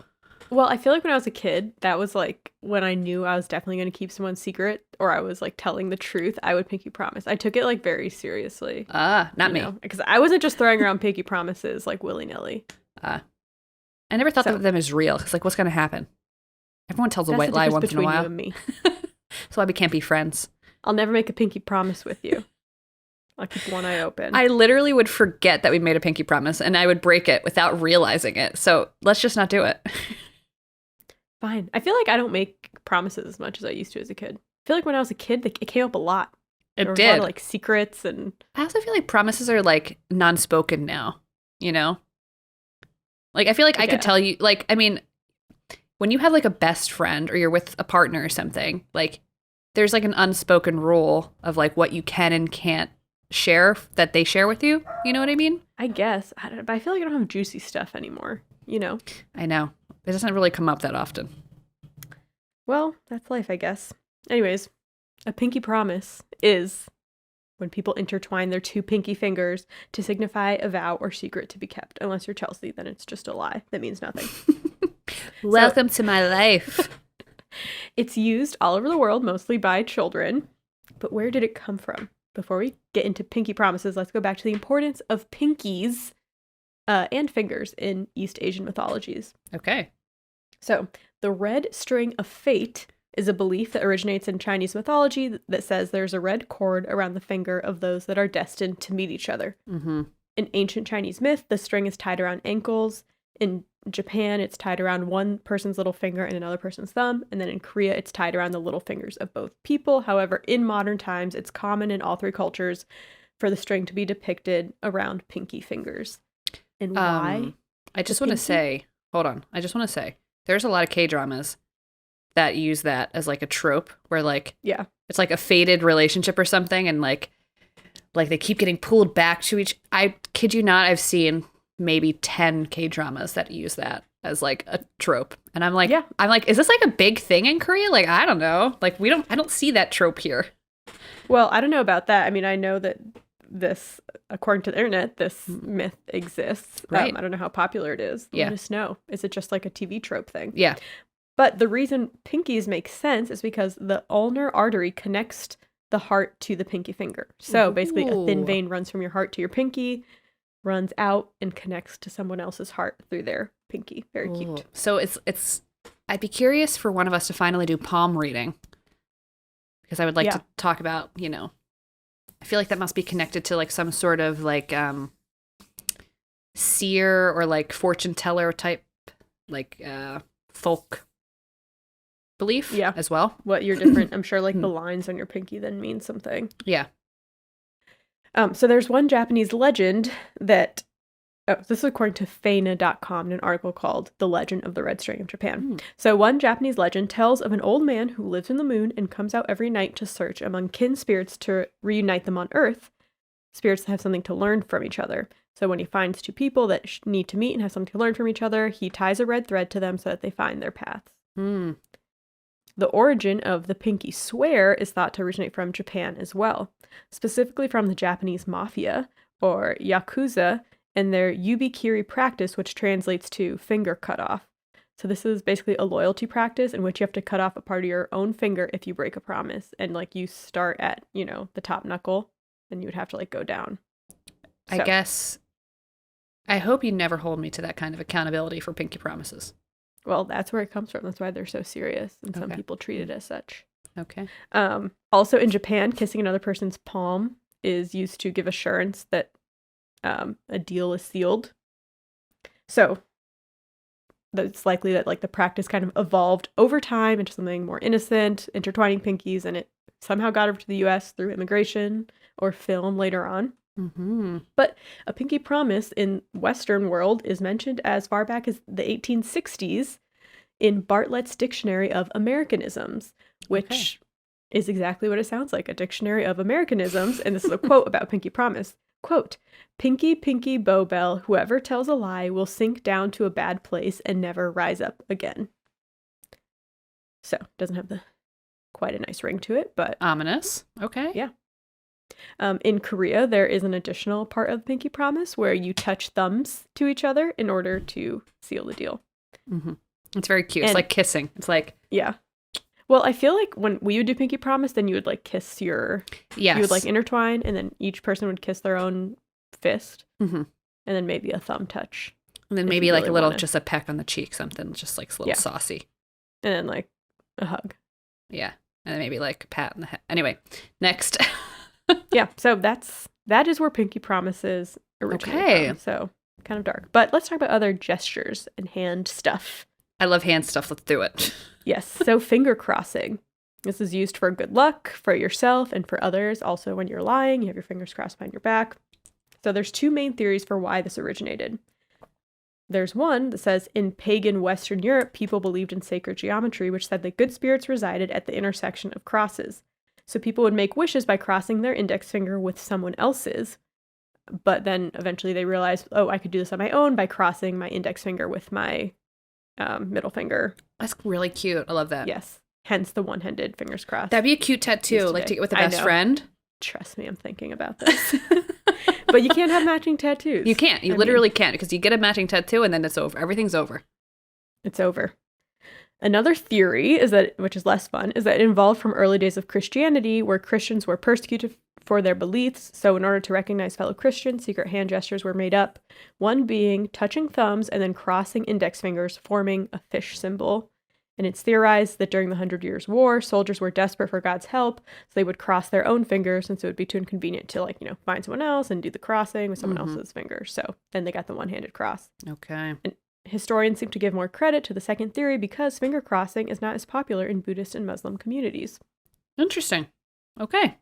Well, I feel like when I was a kid, that was like when I knew I was definitely going to keep someone's secret or I was like telling the truth, I would pinky promise. I took it like very seriously. Not me. Because I wasn't just throwing around pinky promises like willy-nilly. I never thought So- of them as real. It's like, what's gonna happen? Everyone tells a That's white the lie difference once in a between you while. and me. That's why we can't be friends. I'll never make a pinky promise with you. I'll keep one eye open. I literally would forget that we made a pinky promise and I would break it without realizing it. So let's just not do it. Fine. I feel like I don't make promises as much as I used to as a kid. I feel like when I was a kid, it came up a lot. There It was a lot did. of, like secrets and I also feel like promises are like non-spoken now, you know? Like I feel like I could guess. tell you, like, I mean, when you have like a best friend or you're with a partner or something, like there's like an unspoken rule of like what you can and can't share that they share with you. You know what I mean? I guess. But I feel like I don't have juicy stuff anymore, you know? I know. It doesn't really come up that often. Well, that's life, I guess. Anyways, a pinky promise is when people intertwine their two pinky fingers to signify a vow or secret to be kept. Unless you're Chelsea, then it's just a lie. That means nothing. Welcome to my life. It's used all over the world, mostly by children. But where did it come from? Before we get into pinky promises, let's go back to the importance of pinkies and fingers in East Asian mythologies. Okay. So, the red string of fate is a belief that originates in Chinese mythology that says there's a red cord around the finger of those that are destined to meet each other. Mm-hmm. In ancient Chinese myth, the string is tied around ankles. In Japan, it's tied around one person's little finger and another person's thumb. And then in Korea, it's tied around the little fingers of both people. However, in modern times, it's common in all three cultures for the string to be depicted around pinky fingers. And why? I just want to say, hold on. I just want to say, there's a lot of K-dramas that use that as like a trope where like, yeah, it's like a fated relationship or something. And like they keep getting pulled back to I kid you not, I've seen maybe 10 K-dramas that use that as like a trope. And I'm like, is this like a big thing in Korea? Like, I don't know. Like I don't see that trope here. Well, I don't know about that. I mean, I know that this, according to the internet, this myth exists. Right. I don't know how popular it is. Yeah. Let us know. Is it just like a TV trope thing? Yeah. But the reason pinkies make sense is because the ulnar artery connects the heart to the pinky finger. So basically a thin vein runs from your heart to your pinky, runs out and connects to someone else's heart through their pinky. Very cute. So it's I'd be curious for one of us to finally do palm reading. Because I would like to talk about, I feel like that must be connected to like some sort of like seer or like fortune teller type like folk belief as well. What you're different. I'm sure like the lines on your pinky then mean something. Yeah. So there's one Japanese legend that, this is according to Faina.com in an article called The Legend of the Red String of Japan. So one Japanese legend tells of an old man who lives in the moon and comes out every night to search among kin spirits to reunite them on Earth, spirits that have something to learn from each other. So when he finds two people that need to meet and have something to learn from each other, he ties a red thread to them so that they find their paths. The origin of the pinky swear is thought to originate from Japan as well, specifically from the Japanese mafia, or yakuza, and their yubikiri practice, which translates to finger cut off. So this is basically a loyalty practice in which you have to cut off a part of your own finger if you break a promise. And like you start at, the top knuckle, and you would have to like go down. I guess, I hope you never hold me to that kind of accountability for pinky promises. Well, that's where it comes from. That's why they're so serious, and some people treat it as such. Okay. Also in Japan, kissing another person's palm is used to give assurance that a deal is sealed. So it's likely that like the practice kind of evolved over time into something more innocent, intertwining pinkies, and it somehow got over to the US through immigration or film later on. But a pinky promise in Western world is mentioned as far back as the 1860s in Bartlett's Dictionary of Americanisms, which is exactly what it sounds like, a dictionary of Americanisms. And this is a quote about pinky promise. Quote, "Pinky, pinky, bow bell, whoever tells a lie will sink down to a bad place and never rise up again." So, doesn't have quite a nice ring to it, but... Ominous. Okay. Yeah. In Korea, there is an additional part of pinky promise where you touch thumbs to each other in order to seal the deal. It's very cute. It's like kissing. It's like... Yeah. Well, I feel like when we would do pinky promise, then you would like kiss your... Yes. You would like intertwine, and then each person would kiss their own fist. And then maybe a thumb touch. And then maybe like really a little, just a peck on the cheek, something just like a little saucy. And then like a hug. Yeah. And then maybe like a pat on the head. Anyway, next. Yeah, so that is where pinky promises originate from. So kind of dark. But let's talk about other gestures and hand stuff. I love hand stuff. Let's do it. Yes. So finger crossing. This is used for good luck for yourself and for others. Also, when you're lying, you have your fingers crossed behind your back. So there's two main theories for why this originated. There's one that says in pagan Western Europe, people believed in sacred geometry, which said that good spirits resided at the intersection of crosses. So people would make wishes by crossing their index finger with someone else's. But then eventually they realized, I could do this on my own by crossing my index finger with my middle finger. That's really cute. I love that. Yes. hence the one-handed fingers crossed. That'd be a cute tattoo, like to get with a best friend. Trust me, I'm thinking about this. But you can't have matching tattoos. You can't. You literally can't, because you get a matching tattoo and then it's over. Everything's over. It's over. Another theory is that, which is less fun, is that it involved from early days of Christianity, where Christians were persecuted for their beliefs. So in order to recognize fellow Christians, secret hand gestures were made up. One being touching thumbs and then crossing index fingers, forming a fish symbol. And it's theorized that during the 100 Years' War, soldiers were desperate for God's help, so they would cross their own fingers, since it would be too inconvenient to, find someone else and do the crossing with someone else's fingers. So then they got the one-handed cross. Okay. And historians seem to give more credit to the second theory because finger crossing is not as popular in Buddhist and Muslim communities. Interesting. Okay.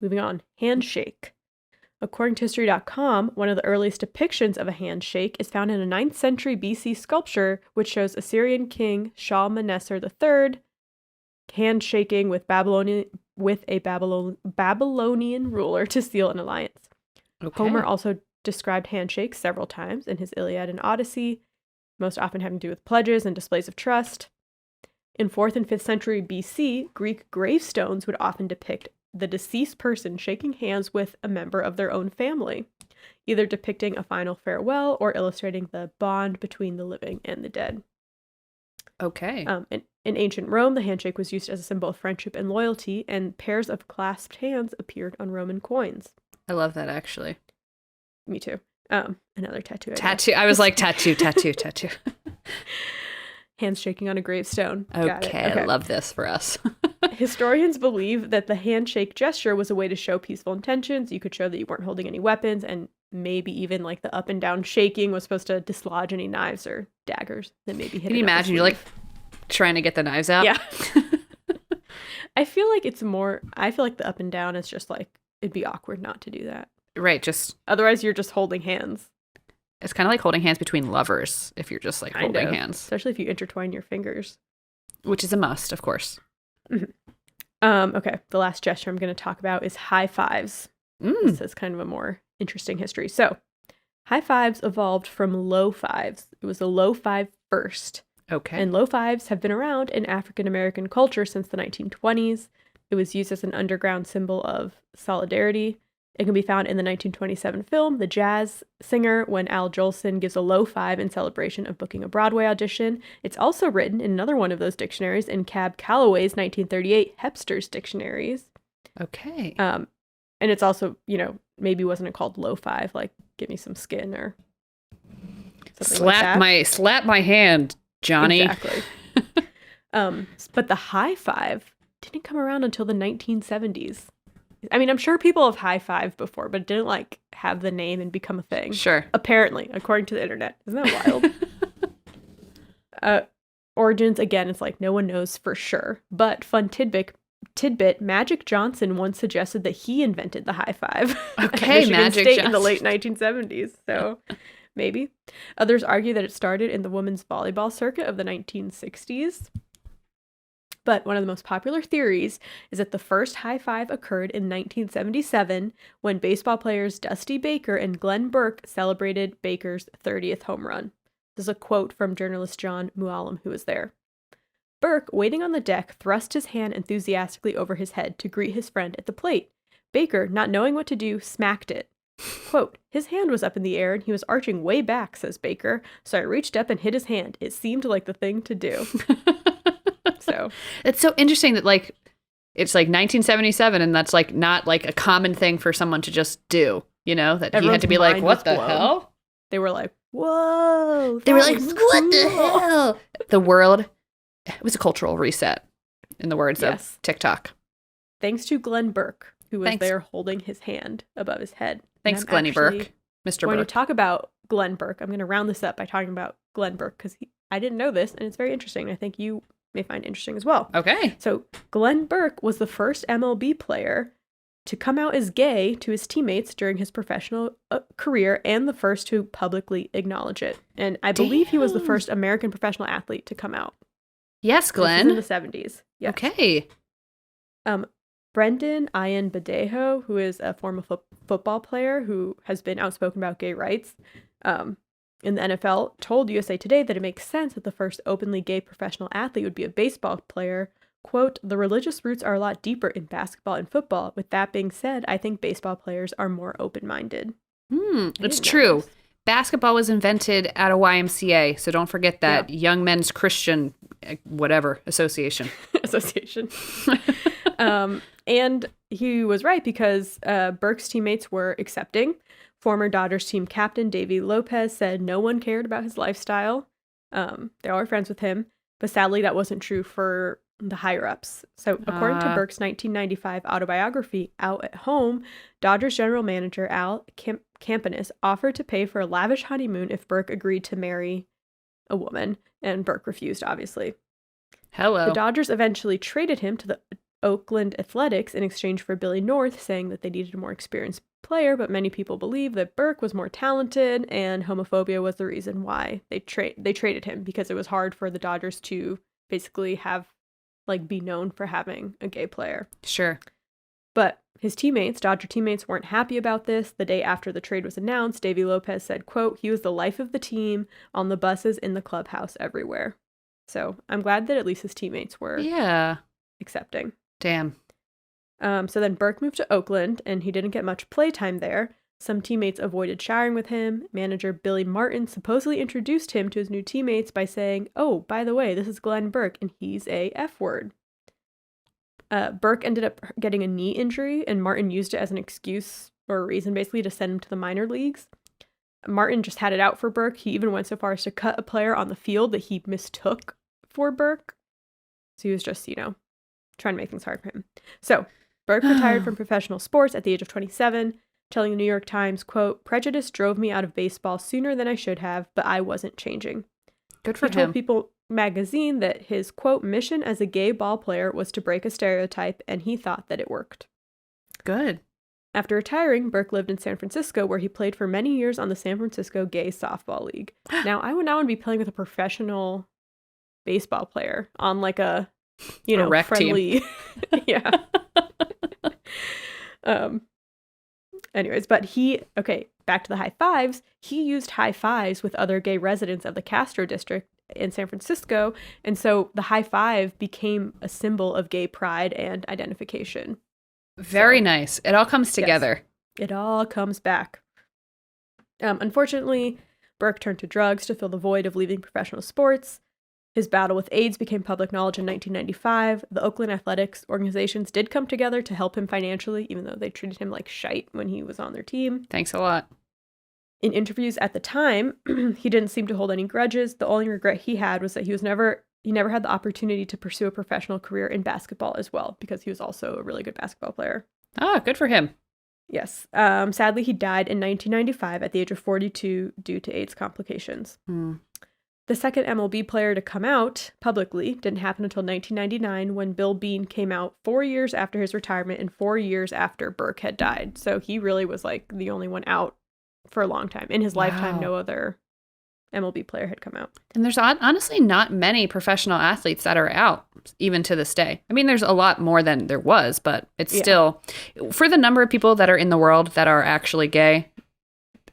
Moving on. Handshake. According to History.com, one of the earliest depictions of a handshake is found in a 9th century BC sculpture, which shows Assyrian king Shalmaneser III handshaking with a Babylonian ruler to seal an alliance. Okay. Homer also described handshakes several times in his Iliad and Odyssey, most often having to do with pledges and displays of trust. In 4th and 5th century BC, Greek gravestones would often depict the deceased person shaking hands with a member of their own family, either depicting a final farewell or illustrating the bond between the living and the dead. Okay. In ancient Rome, the handshake was used as a symbol of friendship and loyalty, and pairs of clasped hands appeared on Roman coins. I love that, actually. Me too. Another tattoo. Tattoo. I was like, tattoo. Hands shaking on a gravestone. Okay, I love this for us. Historians believe that the handshake gesture was a way to show peaceful intentions. You could show that you weren't holding any weapons, and maybe even the up and down shaking was supposed to dislodge any knives or daggers that maybe hit. Can you imagine? You're trying to get the knives out. Yeah. I feel like the up and down is just it'd be awkward not to do that. Right. Just otherwise, you're just holding hands. It's kind of like holding hands between lovers if you're just holding hands. Especially if you intertwine your fingers. Which is a must, of course. Mm-hmm. Okay, the last gesture I'm going to talk about is high fives. This is kind of a more interesting history. So, high fives evolved from low fives. It was a low five first. Okay. And low fives have been around in African American culture since the 1920s. It was used as an underground symbol of solidarity. It can be found in the 1927 film, The Jazz Singer, when Al Jolson gives a low five in celebration of booking a Broadway audition. It's also written in another one of those dictionaries, in Cab Calloway's 1938 Hepster's Dictionaries. Okay. And it's also, maybe wasn't it called low five, give me some skin or something like that. Slap my hand, Johnny. Exactly. But the high five didn't come around until the 1970s. I mean, I'm sure people have high-fived before, but it didn't, have the name and become a thing. Sure. Apparently, according to the internet. Isn't that wild? Origins, again, it's no one knows for sure. But fun tidbit, Magic Johnson once suggested that he invented the high five. Okay, Magic State in the late 1970s. So, maybe. Others argue that it started in the women's volleyball circuit of the 1960s. But one of the most popular theories is that the first high five occurred in 1977 when baseball players Dusty Baker and Glenn Burke celebrated Baker's 30th home run. This is a quote from journalist John Muallim, who was there. Burke, waiting on the deck, thrust his hand enthusiastically over his head to greet his friend at the plate. Baker, not knowing what to do, smacked it. Quote, his hand was up in the air and he was arching way back, says Baker, so I reached up and hit his hand. It seemed like the thing to do. So it's so interesting that it's 1977 and that's not a common thing for someone to just do, that he had to be what the hell? They were whoa. They were what the hell? The world, it was a cultural reset in the words of TikTok. Thanks to Glenn Burke, who was there holding his hand above his head. Thanks, Glenny Burke. Mr. When Burke. you talk about Glenn Burke, I'm going to round this up by talking about Glenn Burke because I didn't know this and it's very interesting. I think you may find interesting as well. Okay. So Glenn Burke was the first MLB player to come out as gay to his teammates during his professional career and the first to publicly acknowledge it. And I believe he was the first American professional athlete to come out. Yes, Glenn. This is in the 70s. Yes. Okay. Brendan Ian Badejo, who is a former football player who has been outspoken about gay rights, in the NFL told USA Today that it makes sense that the first openly gay professional athlete would be a baseball player. Quote, the religious roots are a lot deeper in basketball and football. With that being said, I think baseball players are more open-minded. It's true. Basketball was invented at a YMCA, so don't forget that. Young Men's Christian whatever association. And he was right because Burke's teammates were accepting. Former Dodgers team captain Davey Lopez said no one cared about his lifestyle. They all were friends with him, but sadly that wasn't true for the higher-ups. So according to Burke's 1995 autobiography, Out at Home, Dodgers general manager Al Campanis offered to pay for a lavish honeymoon if Burke agreed to marry a woman, and Burke refused, obviously. Hello. The Dodgers eventually traded him to the Oakland Athletics in exchange for Billy North, saying that they needed a more experienced player, but many people believe that Burke was more talented and homophobia was the reason why they traded him, because it was hard for the Dodgers to basically be known for having a gay player. Sure. But his Dodger teammates, weren't happy about this. The day after the trade was announced, Davey Lopez said, quote, he was the life of the team, on the buses, in the clubhouse, everywhere. So I'm glad that at least his teammates were accepting. Damn. So then Burke moved to Oakland, and he didn't get much playtime there. Some teammates avoided showering with him. Manager Billy Martin supposedly introduced him to his new teammates by saying, oh, by the way, this is Glenn Burke, and he's a F-word. Burke ended up getting a knee injury, and Martin used it as an excuse or a reason, basically, to send him to the minor leagues. Martin just had it out for Burke. He even went so far as to cut a player on the field that he mistook for Burke. So he was just, trying to make things hard for him. So Burke retired from professional sports at the age of 27, telling the New York Times, quote, prejudice drove me out of baseball sooner than I should have, but I wasn't changing. Good for him. He told People magazine that his, quote, mission as a gay ball player was to break a stereotype, and he thought that it worked. Good. After retiring, Burke lived in San Francisco, where he played for many years on the San Francisco Gay Softball League. Now, I would not want to be playing with a professional baseball player on a rec friendly team. Yeah. Anyways, but back to the high fives. He used high fives with other gay residents of the Castro district in San Francisco, and so the high five became a symbol of gay pride and identification. Very nice. It all comes together. Yes, it all comes back. Unfortunately, Burke turned to drugs to fill the void of leaving professional sports. His battle with AIDS became public knowledge in 1995. The Oakland Athletics organizations did come together to help him financially, even though they treated him like shite when he was on their team. Thanks a lot. In interviews at the time, he didn't seem to hold any grudges. The only regret he had was that he never had the opportunity to pursue a professional career in basketball as well, because he was also a really good basketball player. Ah, good for him. Yes. Sadly, he died in 1995 at the age of 42 due to AIDS complications. The second MLB player to come out publicly didn't happen until 1999, when Bill Bean came out 4 years after his retirement and 4 years after Burke had died. So he really was the only one out for a long time. In his lifetime, no other MLB player had come out. And there's honestly not many professional athletes that are out, even to this day. I mean, there's a lot more than there was, but it's still, for the number of people that are in the world that are actually gay,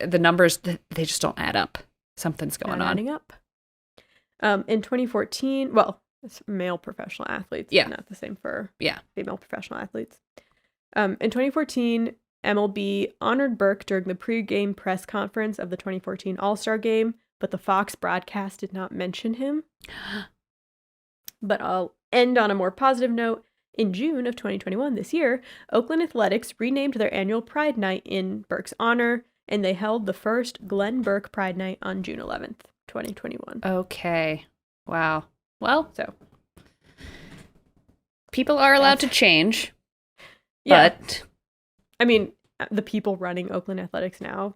the numbers, they just don't add up. Something's going on. Adding up. In 2014, it's male professional athletes. Yeah. Not the same for female professional athletes. In 2014, MLB honored Burke during the pre-game press conference of the 2014 All-Star Game, but the Fox broadcast did not mention him. But I'll end on a more positive note. In June of 2021, this year, Oakland Athletics renamed their annual Pride Night in Burke's honor, and they held the first Glenn Burke Pride Night on June 11th. 2021. Okay. Wow. Well, so people are allowed to change. Yeah. But I mean, the people running Oakland Athletics now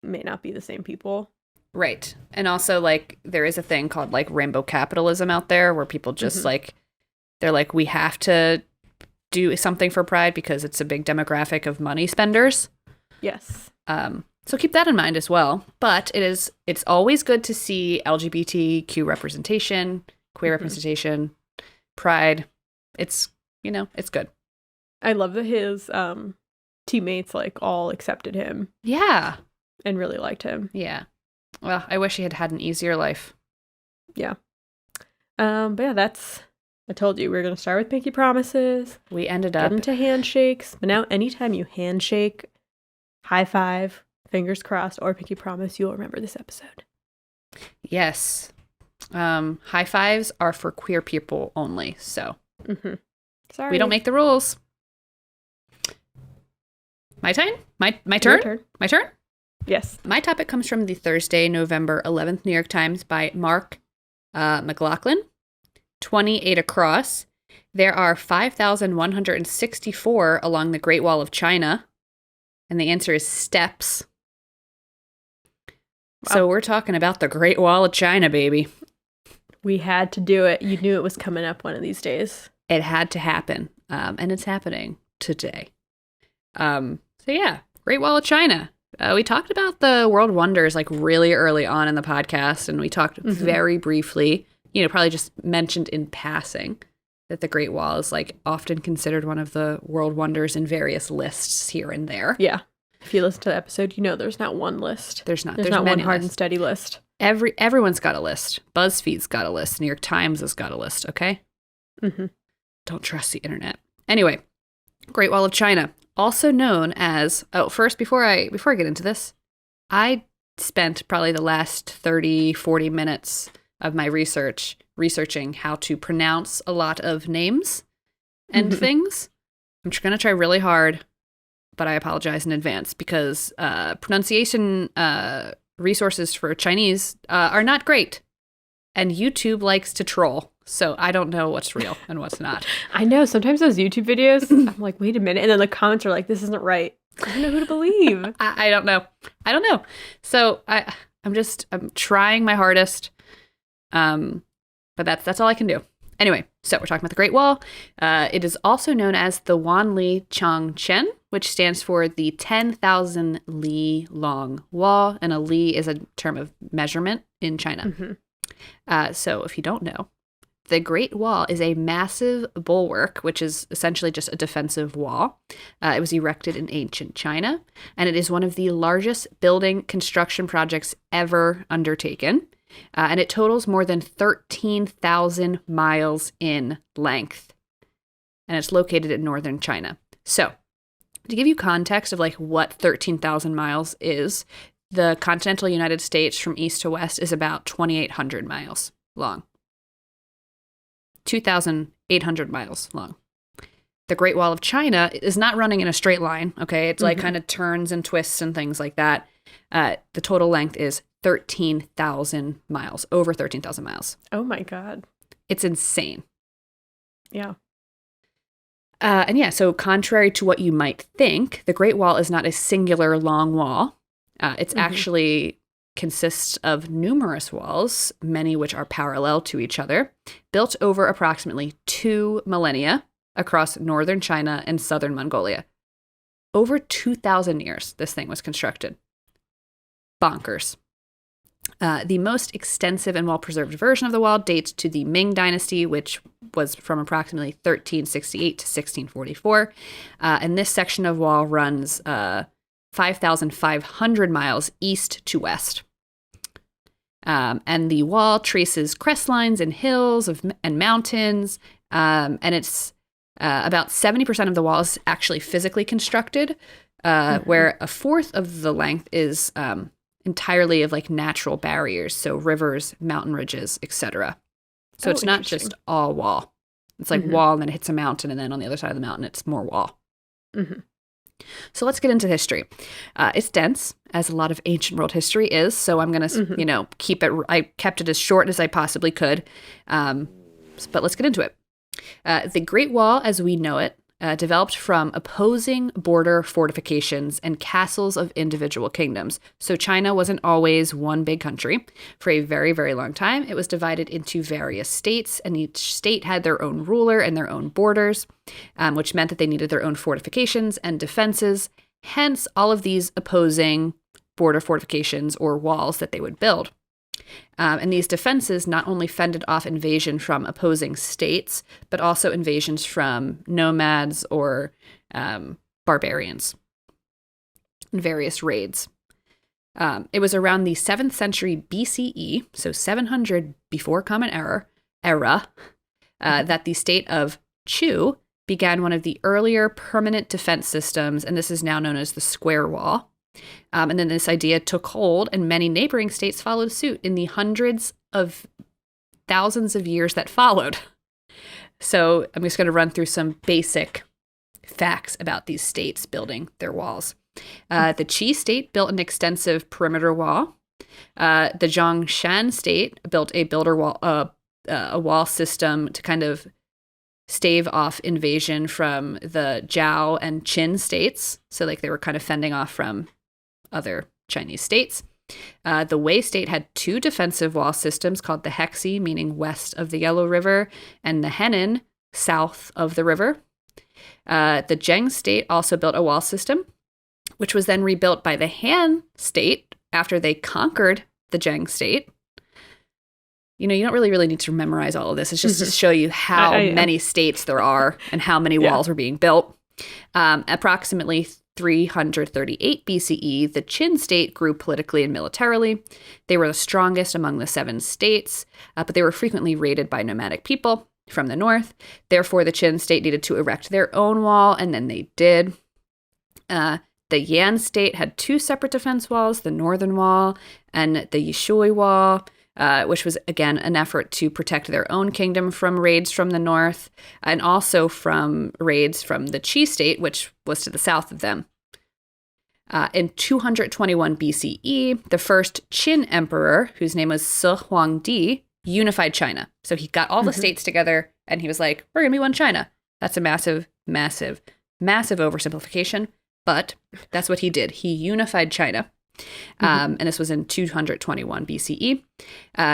may not be the same people. Right. And also, there is a thing called, rainbow capitalism out there, where people just, they're like, we have to do something for Pride because it's a big demographic of money spenders. Yes. So keep that in mind as well. But it's always good to see LGBTQ representation, queer representation, Pride. It's good. I love that his teammates all accepted him. Yeah. And really liked him. Yeah. Well, I wish he had had an easier life. Yeah. But yeah, I told you we were going to start with pinky promises. We ended up get into handshakes. But now anytime you handshake, high five, fingers crossed, or pinky promise, you'll remember this episode. Yes. High fives are for queer people only. So Sorry. we don't make the rules. My turn? My turn? My turn? Yes. My topic comes from the Thursday, November 11th New York Times by Mark McLaughlin. 28 across. There are 5,164 along the Great Wall of China. And the answer is steps. Wow. So we're talking about the Great Wall of China, baby. We had to do it. You knew it was coming up one of these days. It had to happen. And it's happening today. So yeah, Great Wall of China. We talked about the world wonders like really early on in the podcast. And we talked very briefly, probably just mentioned in passing that the Great Wall is like often considered one of the world wonders in various lists here and there. Yeah. If you listen to the episode, there's not one list. There's not one hard and steady list. Everyone's got a list. BuzzFeed's got a list. New York Times has got a list, okay? Don't trust the internet. Anyway, Great Wall of China, also known as, first, before I get into this, I spent probably the last 30, 40 minutes of my researching how to pronounce a lot of names and things. I'm just going to try really hard, but I apologize in advance because pronunciation resources for Chinese are not great. And YouTube likes to troll. So I don't know what's real and what's not. I know. Sometimes those YouTube videos, I'm like, wait a minute. And then the comments are like, this isn't right. I don't know who to believe. I don't know. So I'm trying my hardest. But that's all I can do. Anyway, so we're talking about the Great Wall. It is also known as the Wanli Changchen, which stands for the 10,000 li long wall. And a li is a term of measurement in China. So if you don't know, the Great Wall is a massive bulwark, which is essentially just a defensive wall. It was erected in ancient China, and it is one of the largest building construction projects ever undertaken. And it totals more than 13,000 miles in length. And it's located in northern China. So, to give you context of like what 13,000 miles is, the continental United States from east to west is about 2,800 miles long. 2,800 miles long. The Great Wall of China is not running in a straight line, okay? It's like kind of turns and twists and things like that. The total length is 13,000 miles, over 13,000 miles. Oh my God. It's insane. Yeah. So contrary to what you might think, the Great Wall is not a singular long wall. It's actually consists of numerous walls, many which are parallel to each other, built over approximately 2 millennia across northern China and southern Mongolia. Over 2,000 years this thing was constructed. Bonkers. The most extensive and well-preserved version of the wall dates to the Ming Dynasty, which was from approximately 1368 to 1644. And this section of wall runs 5,500 miles east to west. And the wall traces crest lines and hills and mountains. And it's about 70% of the wall is actually physically constructed, where a fourth of the length is entirely of like natural barriers, so rivers, mountain ridges, etc. So it's not just all wall. It's like wall and then it hits a mountain, and then on the other side of the mountain it's more wall. So let's get into history. It's dense, as a lot of ancient world history is, so I'm going to, keep it, I kept it as short as I possibly could, but let's get into it. The Great Wall, as we know it, developed from opposing border fortifications and castles of individual kingdoms. So China wasn't always one big country. For a very, very long time, it was divided into various states, and each state had their own ruler and their own borders, which meant that they needed their own fortifications and defenses. Hence, all of these opposing border fortifications or walls that they would build. And these defenses not only fended off invasion from opposing states, but also invasions from nomads or barbarians in various raids. It was around the 7th century BCE, so 700 before Common Era, that the state of Chu began one of the earlier permanent defense systems, and this is now known as the Square Wall. And then this idea took hold, and many neighboring states followed suit in the hundreds of thousands of years that followed. So I'm just going to run through some basic facts about these states building their walls. The Qi state built an extensive perimeter wall. The Zhongshan state built a wall system to kind of stave off invasion from the Zhao and Qin states. So like they were kind of fending off from other Chinese states. The Wei state had 2 defensive wall systems called the Hexi, meaning west of the Yellow River, and the Henan, south of the river. The Zheng state also built a wall system, which was then rebuilt by the Han state after they conquered the Zheng state. You don't really need to memorize all of this. It's just to show you how many states there are and how many walls were being built. Approximately 338 BCE, the Qin state grew politically and militarily. They were the strongest among the 7 states, but they were frequently raided by nomadic people from the north. Therefore, the Qin state needed to erect their own wall, and then they did. The Yan state had 2 separate defense walls, the Northern Wall and the Yishui Wall, which was, again, an effort to protect their own kingdom from raids from the north, and also from raids from the Qi state, which was to the south of them. In 221 BCE, the first Qin emperor, whose name was Huang, unified China. So he got all the states together, and he was like, we're going to be one China. That's a massive, massive, massive oversimplification, but that's what he did. He unified China. And this was in 221 BCE.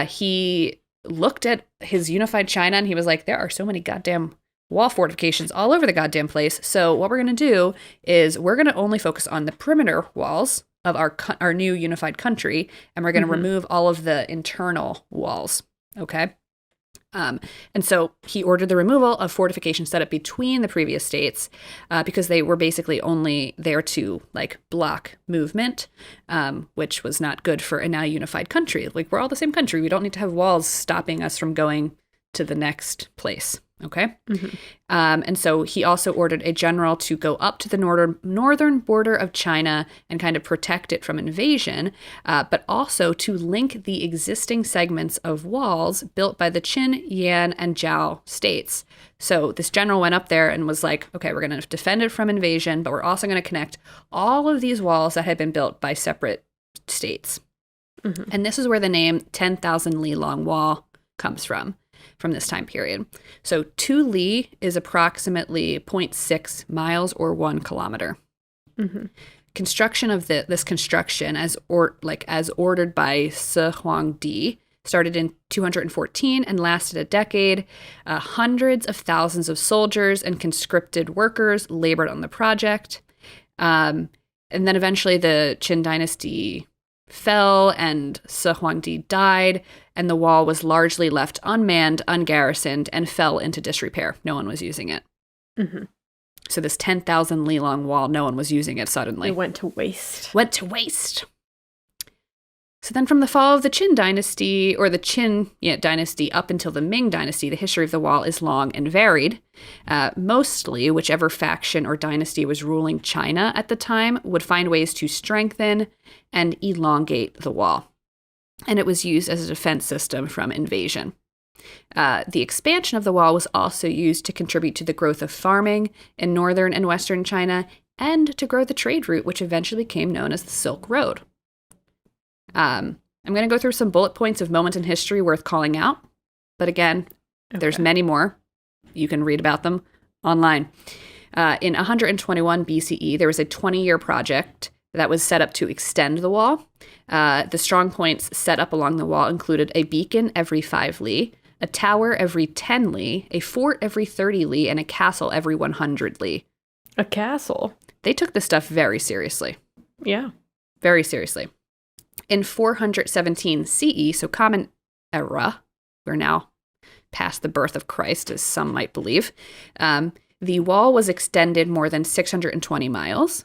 He looked at his unified China and he was like, there are so many goddamn wall fortifications all over the goddamn place. So what we're going to do is we're going to only focus on the perimeter walls of our new unified country, and we're going to remove all of the internal walls. Okay. And so he ordered the removal of fortifications set up between the previous states because they were basically only there to like block movement, which was not good for a now unified country. Like, we're all the same country. We don't need to have walls stopping us from going to the next place. Okay. And so he also ordered a general to go up to the northern border of China and kind of protect it from invasion, but also to link the existing segments of walls built by the Qin, Yan, and Zhao states. So this general went up there and was like, okay, we're going to defend it from invasion, but we're also going to connect all of these walls that had been built by separate states. And this is where the name 10,000 Li Long Wall comes from this time period. So 2 li is approximately 0.6 miles or 1 kilometer. Construction of this construction, as ordered by Huang started in 214 and lasted a decade. Hundreds of thousands of soldiers and conscripted workers labored on the project. And then eventually the Qin Dynasty fell and Huang died, and the wall was largely left unmanned, ungarrisoned, and fell into disrepair. No one was using it. So this 10,000 li long wall, no one was using it suddenly. It went to waste. So then from the fall of the Qin Dynasty, or the Qin Dynasty up until the Ming Dynasty, the history of the wall is long and varied. Mostly, whichever faction or dynasty was ruling China at the time would find ways to strengthen and elongate the wall. And it was used as a defense system from invasion. The expansion of the wall was also used to contribute to the growth of farming in northern and western China, and to grow the trade route, which eventually became known as the Silk Road. I'm going to go through some bullet points of moments in history worth calling out. But again, there's many more. You can read about them online. In 121 BCE, there was a 20-year project that was set up to extend the wall. The strong points set up along the wall included a beacon every 5 li, a tower every 10 li, a fort every 30 li, and a castle every 100 li. A castle? They took this stuff very seriously. Yeah. Very seriously. In 417 CE, so Common Era, we're now past the birth of Christ, as some might believe, the wall was extended more than 620 miles,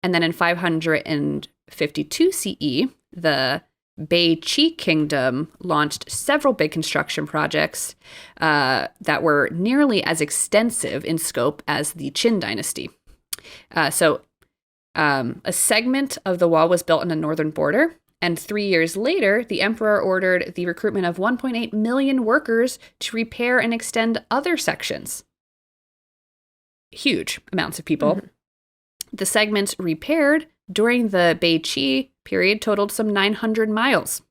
And then in 552 CE, the Bei-Qi Kingdom launched several big construction projects that were nearly as extensive in scope as the Qin Dynasty. A segment of the wall was built on the northern border, and 3 years later, the emperor ordered the recruitment of 1.8 million workers to repair and extend other sections. Huge amounts of people. Mm-hmm. The segments repaired during the Bei-Qi period totaled some 900 miles.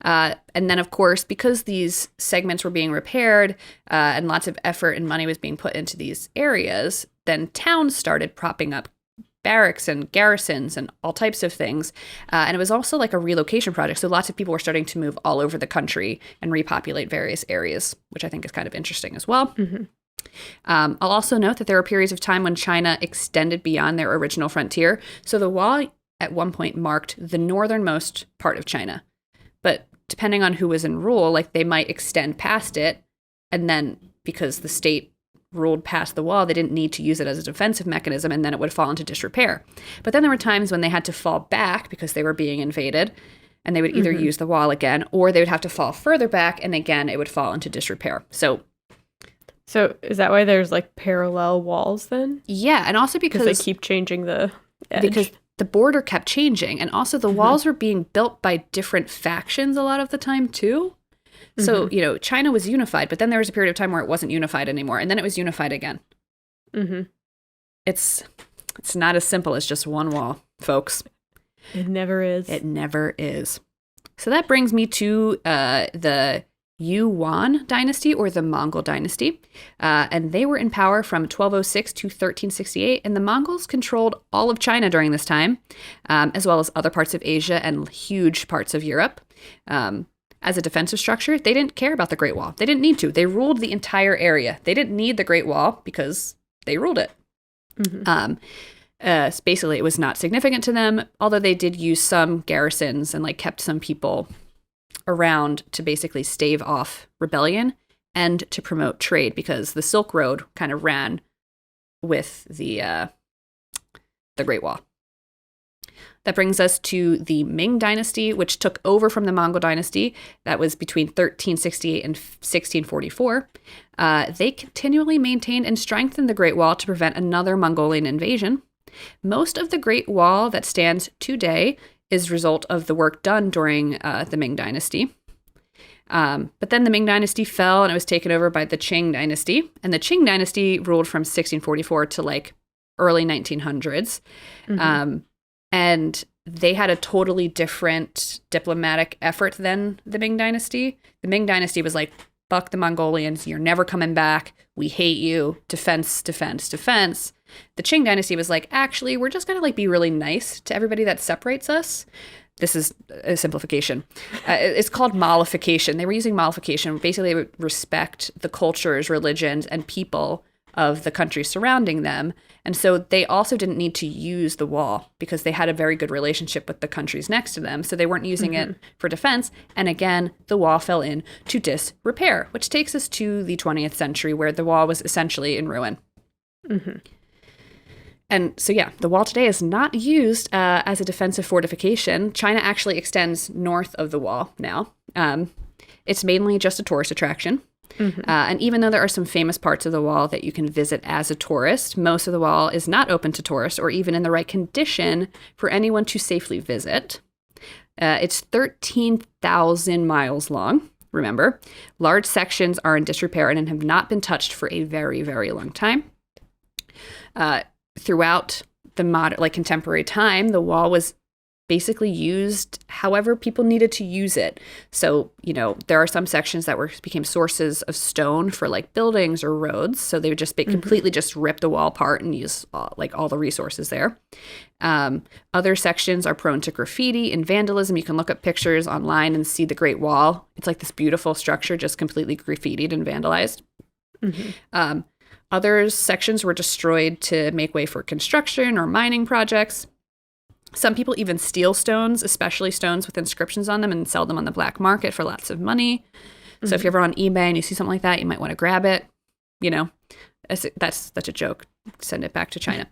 And then, of course, because these segments were being repaired and lots of effort and money was being put into these areas, then towns started propping up barracks and garrisons and all types of things. And it was also like a relocation project. So lots of people were starting to move all over the country and repopulate various areas, which I think is kind of interesting as well. Mm-hmm. I'll also note that there were periods of time when China extended beyond their original frontier. So the wall at one point marked the northernmost part of China. But depending on who was in rule, like they might extend past it. And then because the state ruled past the wall, they didn't need to use it as a defensive mechanism, and then it would fall into disrepair. But then there were times when they had to fall back because they were being invaded, and they would either use the wall again, or they would have to fall further back, and again, it would fall into disrepair. So is that why there's like parallel walls then? Yeah, and also because they keep changing the edge. Because the border kept changing, and also the walls were being built by different factions a lot of the time too. So, China was unified, but then there was a period of time where it wasn't unified anymore, and then it was unified again. Mm-hmm. It's not as simple as just one wall, folks. It never is. It never is. So that brings me to the Yuan Dynasty, or the Mongol Dynasty, and they were in power from 1206 to 1368, and the Mongols controlled all of China during this time, as well as other parts of Asia and huge parts of Europe. As a defensive structure, they didn't care about the Great Wall. They didn't need to. They ruled the entire area. They didn't need the Great Wall because they ruled it. Mm-hmm. So basically, it was not significant to them, although they did use some garrisons and kept some people around to basically stave off rebellion and to promote trade, because the Silk Road kind of ran with the Great Wall. That brings us to the Ming Dynasty, which took over from the Mongol Dynasty. That was between 1368 and 1644. They continually maintained and strengthened the Great Wall to prevent another Mongolian invasion. Most of the Great Wall that stands today is a result of the work done during the Ming Dynasty. But then the Ming Dynasty fell and it was taken over by the Qing Dynasty. And the Qing Dynasty ruled from 1644 to early 1900s. Mm-hmm. And they had a totally different diplomatic effort than the Ming Dynasty. The Ming Dynasty was like, fuck the Mongolians, you're never coming back, we hate you, defense, defense, defense. The Qing Dynasty was like, actually, we're just going to be really nice to everybody that separates us. This is a simplification. It's called mollification. They were using mollification. Basically, they would respect the cultures, religions, and people of the countries surrounding them. And so they also didn't need to use the wall because they had a very good relationship with the countries next to them. So they weren't using it for defense. And again, the wall fell into disrepair, which takes us to the 20th century, where the wall was essentially in ruin. Mm-hmm. And so, yeah, the wall today is not used as a defensive fortification. China actually extends north of the wall now. It's mainly just a tourist attraction. Mm-hmm. And even though there are some famous parts of the wall that you can visit as a tourist, most of the wall is not open to tourists or even in the right condition for anyone to safely visit. It's 13,000 miles long, remember. Large sections are in disrepair and have not been touched for a very, very long time. Throughout the modern, contemporary time, the wall was basically used however people needed to use it. So, there are some sections that became sources of stone for buildings or roads. So they would just completely just rip the wall apart and use all the resources there. Other sections are prone to graffiti and vandalism. You can look up pictures online and see the Great Wall. It's this beautiful structure just completely graffitied and vandalized. Mm-hmm. Other sections were destroyed to make way for construction or mining projects. Some people even steal stones, especially stones with inscriptions on them, and sell them on the black market for lots of money. Mm-hmm. So if you're ever on eBay and you see something like that, you might want to grab it. That's a joke. send it back to China.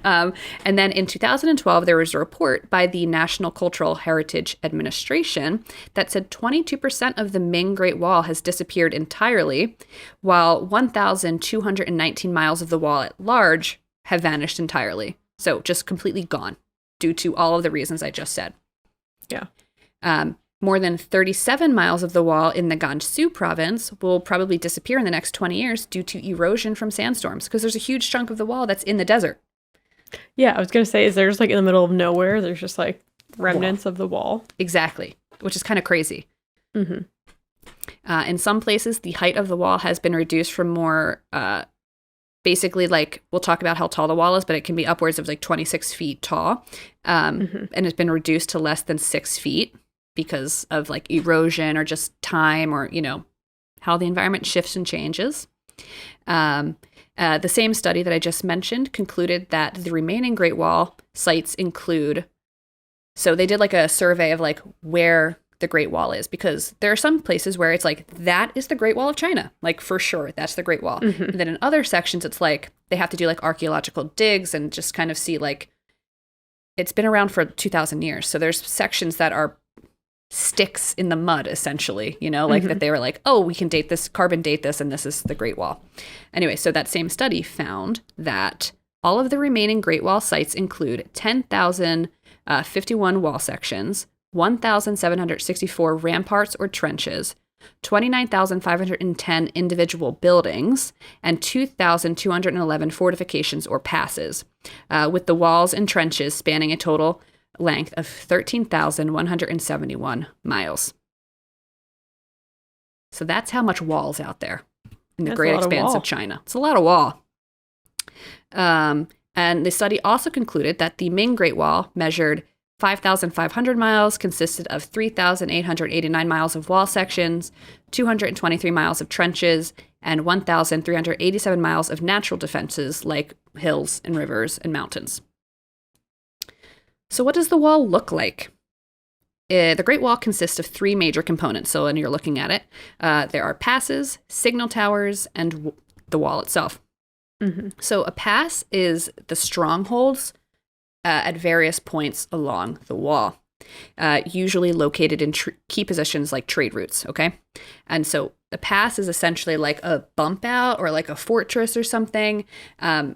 And then in 2012, there was a report by the National Cultural Heritage Administration that said 22% of the Ming Great Wall has disappeared entirely, while 1,219 miles of the wall at large have vanished entirely. So just completely gone due to all of the reasons I just said. Yeah. More than 37 miles of the wall in the Gansu province will probably disappear in the next 20 years due to erosion from sandstorms, because there's a huge chunk of the wall that's in the desert. Yeah, I was going to say, is there just like in the middle of nowhere, there's just like remnants of the wall? Exactly, which is kind of crazy. Mm-hmm. In some places, the height of the wall has been reduced from more, basically, like, we'll talk about how tall the wall is, but it can be upwards of like 26 feet tall. And it's been reduced to less than 6 feet because of like erosion or just time or, you know, how the environment shifts and changes. The same study that I just mentioned concluded that the remaining Great Wall sites include, so they did like a survey of like where the Great Wall is, because there are some places where it's like, that is the Great Wall of China. Like, for sure, that's the Great Wall. And then in other sections, it's like they have to do like archaeological digs and just kind of see like, it's been around for 2,000 years. So there's sections that are sticks in the mud, essentially, you know, like that they were like, oh, we can date this, carbon date this, and this is the Great Wall. Anyway, so that same study found that all of the remaining Great Wall sites include 10,051 wall sections, 1,764 ramparts or trenches, 29,510 individual buildings, and 2,211 fortifications or passes, with the walls and trenches spanning a total length of 13,171 miles. So that's how much wall's out there in the great expanse of China. It's a lot of wall. And the study also concluded that the Ming Great Wall measured 5,500 miles, consisted of 3,889 miles of wall sections, 223 miles of trenches, and 1,387 miles of natural defenses like hills and rivers and mountains. So what does the wall look like? The Great Wall consists of three major components. So when you're looking at it, there are passes, signal towers, and the wall itself. So a pass is the strongholds at various points along the wall, usually located in key positions like trade routes, okay? And so a pass is essentially like a bump out or like a fortress or something, and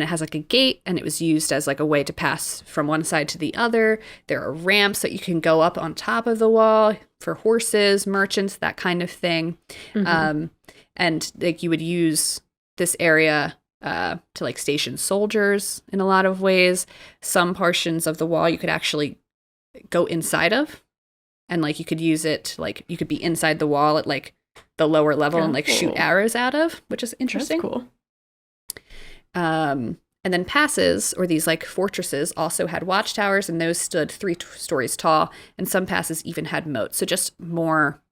it has like a gate, and it was used as like a way to pass from one side to the other. There are ramps that you can go up on top of the wall for horses, merchants, that kind of thing. And like you would use this area to like station soldiers in a lot of ways. Some portions of the wall you could actually go inside of, and like you could use it, like you could be inside the wall at like the lower level and like shoot arrows out of, which is interesting. That's cool. And then passes, or these like fortresses, also had watchtowers, and those stood 3 stories tall, and some passes even had moats. So just more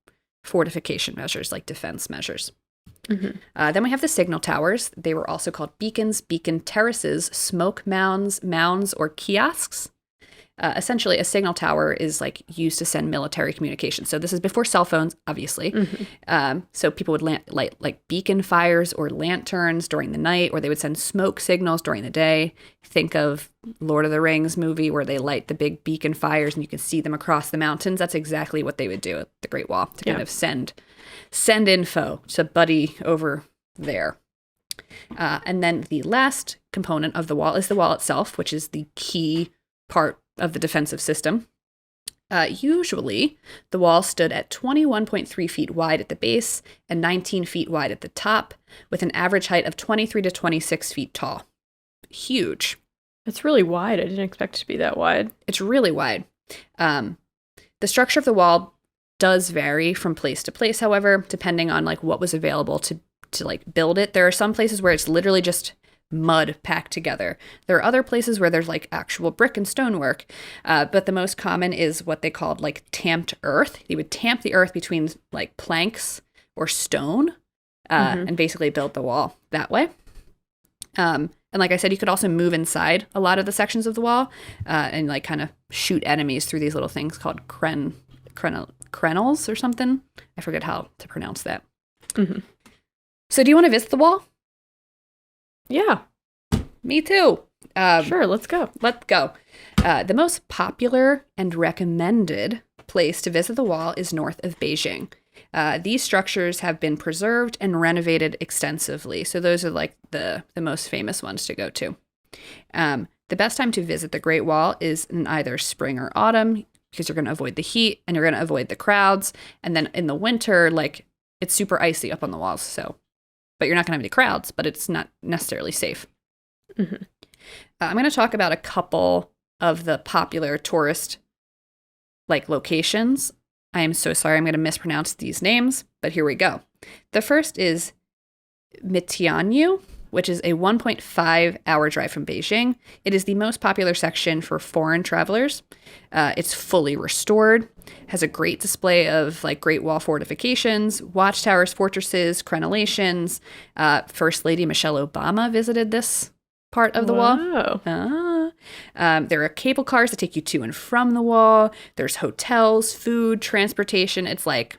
fortification measures, like defense measures. Then we have the signal towers. They were also called beacons, beacon terraces, smoke mounds, or kiosks. Essentially, a signal tower is like used to send military communication. So this is before cell phones, obviously. So people would light like beacon fires or lanterns during the night, or they would send smoke signals during the day. Think of Lord of the Rings movie where they light the big beacon fires and you can see them across the mountains. That's exactly what they would do at the Great Wall to kind of send info to buddy over there. And then the last component of the wall is the wall itself, which is the key part of the defensive system. Usually, the wall stood at 21.3 feet wide at the base and 19 feet wide at the top, with an average height of 23 to 26 feet tall. Huge. It's really wide. I didn't expect it to be that wide. It's really wide. The structure of the wall does vary from place to place, however, depending on like what was available to like build it. There are some places where it's literally just mud packed together. There are other places where there's like actual brick and stonework, but the most common is what they called like tamped earth. They would tamp the earth between like planks or stone and basically build the wall that way. And like I said, you could also move inside a lot of the sections of the wall and like kind of shoot enemies through these little things called crenels or something. I forget how to pronounce that. So do you want to visit the wall? Yeah. Me too. Sure, let's go. Let's go. The most popular and recommended place to visit the wall is north of Beijing. These structures have been preserved and renovated extensively. So those are like the most famous ones to go to. The best time to visit the Great Wall is in either spring or autumn, because you're going to avoid the heat and you're going to avoid the crowds. And then in the winter, like, it's super icy up on the walls. So, but you're not going to have any crowds, but it's not necessarily safe. Mm-hmm. I'm going to talk about a couple of the popular tourist like locations. I am so sorry, I'm going to mispronounce these names, but here we go. The first is Mitianyu, which is a 1.5 hour drive from Beijing. It is the most popular section for foreign travelers. It's fully restored, has a great display of like Great Wall fortifications, watchtowers, fortresses, crenellations. First Lady Michelle Obama visited this part of the wall. There are cable cars that take you to and from the wall. There's hotels, food, transportation. It's like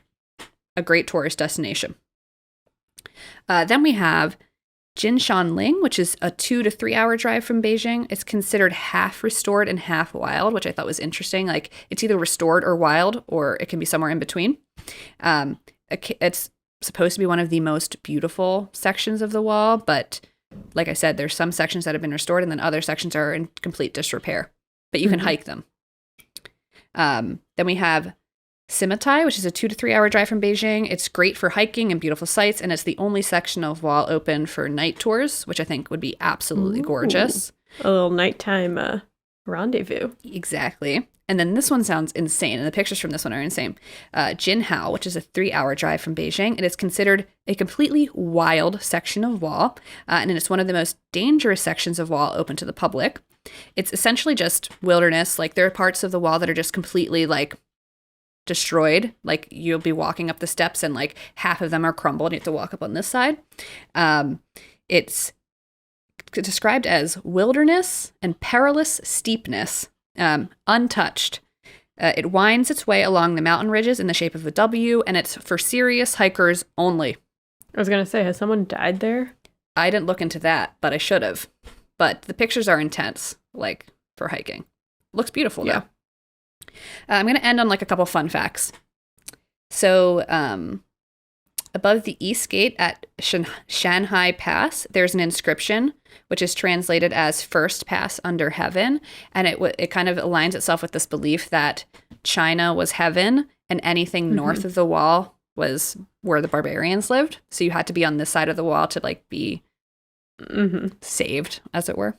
a great tourist destination. Then we have Jinshanling, which is a 2 to 3 hour drive from Beijing. It's considered half restored and half wild, which I thought was interesting. Like, it's either restored or wild, or it can be somewhere in between. It's supposed to be one of the most beautiful sections of the wall, but like I said, there's some sections that have been restored and then other sections are in complete disrepair, but you can hike them. Then we have Simatai, which is a 2 to 3 hour drive from Beijing. It's great for hiking and beautiful sights, and it's the only section of wall open for night tours, which I think would be absolutely gorgeous. A little nighttime rendezvous. Exactly. And then this one sounds insane, and the pictures from this one are insane. Jinhao, which is a 3 hour drive from Beijing. It is considered a completely wild section of wall, and it's one of the most dangerous sections of wall open to the public. It's essentially just wilderness. Like, there are parts of the wall that are just completely like destroyed. Like, you'll be walking up the steps and like half of them are crumbled. You have to walk up on this side. It's described as wilderness and perilous steepness, untouched. It winds its way along the mountain ridges in the shape of a W, and it's for serious hikers only. I was going to say, has someone died there? I didn't look into that, but I should have. But the pictures are intense, like, for hiking. Looks beautiful, though. I'm going to end on like a couple fun facts. So, above the East Gate at Shanghai Pass, there's an inscription which is translated as "First Pass Under Heaven," and it kind of aligns itself with this belief that China was heaven and anything north of the wall was where the barbarians lived. So you had to be on this side of the wall to like be saved, as it were.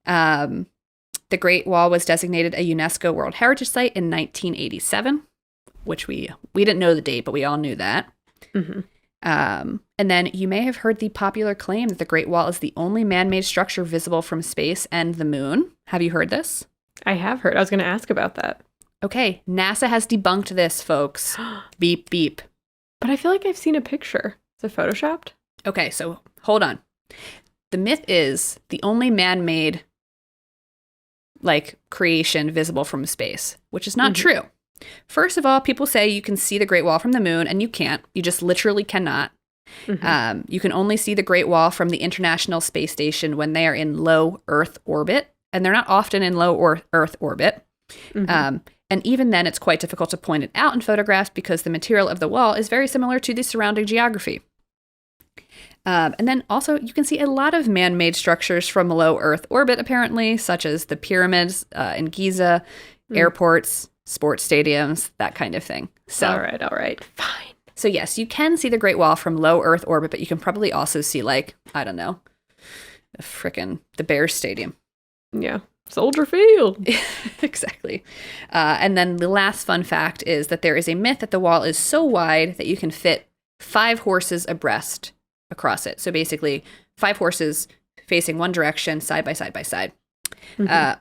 The Great Wall was designated a UNESCO World Heritage Site in 1987, which we didn't know the date, but we all knew that. And then you may have heard the popular claim that the Great Wall is the only man-made structure visible from space and the moon. Have you heard this? I have heard. I was going to ask about that. Okay, NASA has debunked this, folks. Beep, beep. But I feel like I've seen a picture. Is it photoshopped? Okay, so hold on. The myth is the only man-made like creation visible from space, which is not true. First of all, people say you can see the Great Wall from the moon, and you can't. You just literally cannot. You can only see the Great Wall from the International Space Station when they are in low Earth orbit, and they're not often in low Earth orbit. And even then, it's quite difficult to point it out in photographs because the material of the wall is very similar to the surrounding geography. And then also, you can see a lot of man-made structures from low Earth orbit, apparently, such as the pyramids in Giza, airports, sports stadiums, that kind of thing. So, all right, fine. So yes, you can see the Great Wall from low Earth orbit, but you can probably also see, like, I don't know, the Bears Stadium. Yeah. Soldier Field. Exactly. And then the last fun fact is that there is a myth that the wall is so wide that you can fit 5 horses abreast across it. So basically 5 horses facing one direction, side by side by side.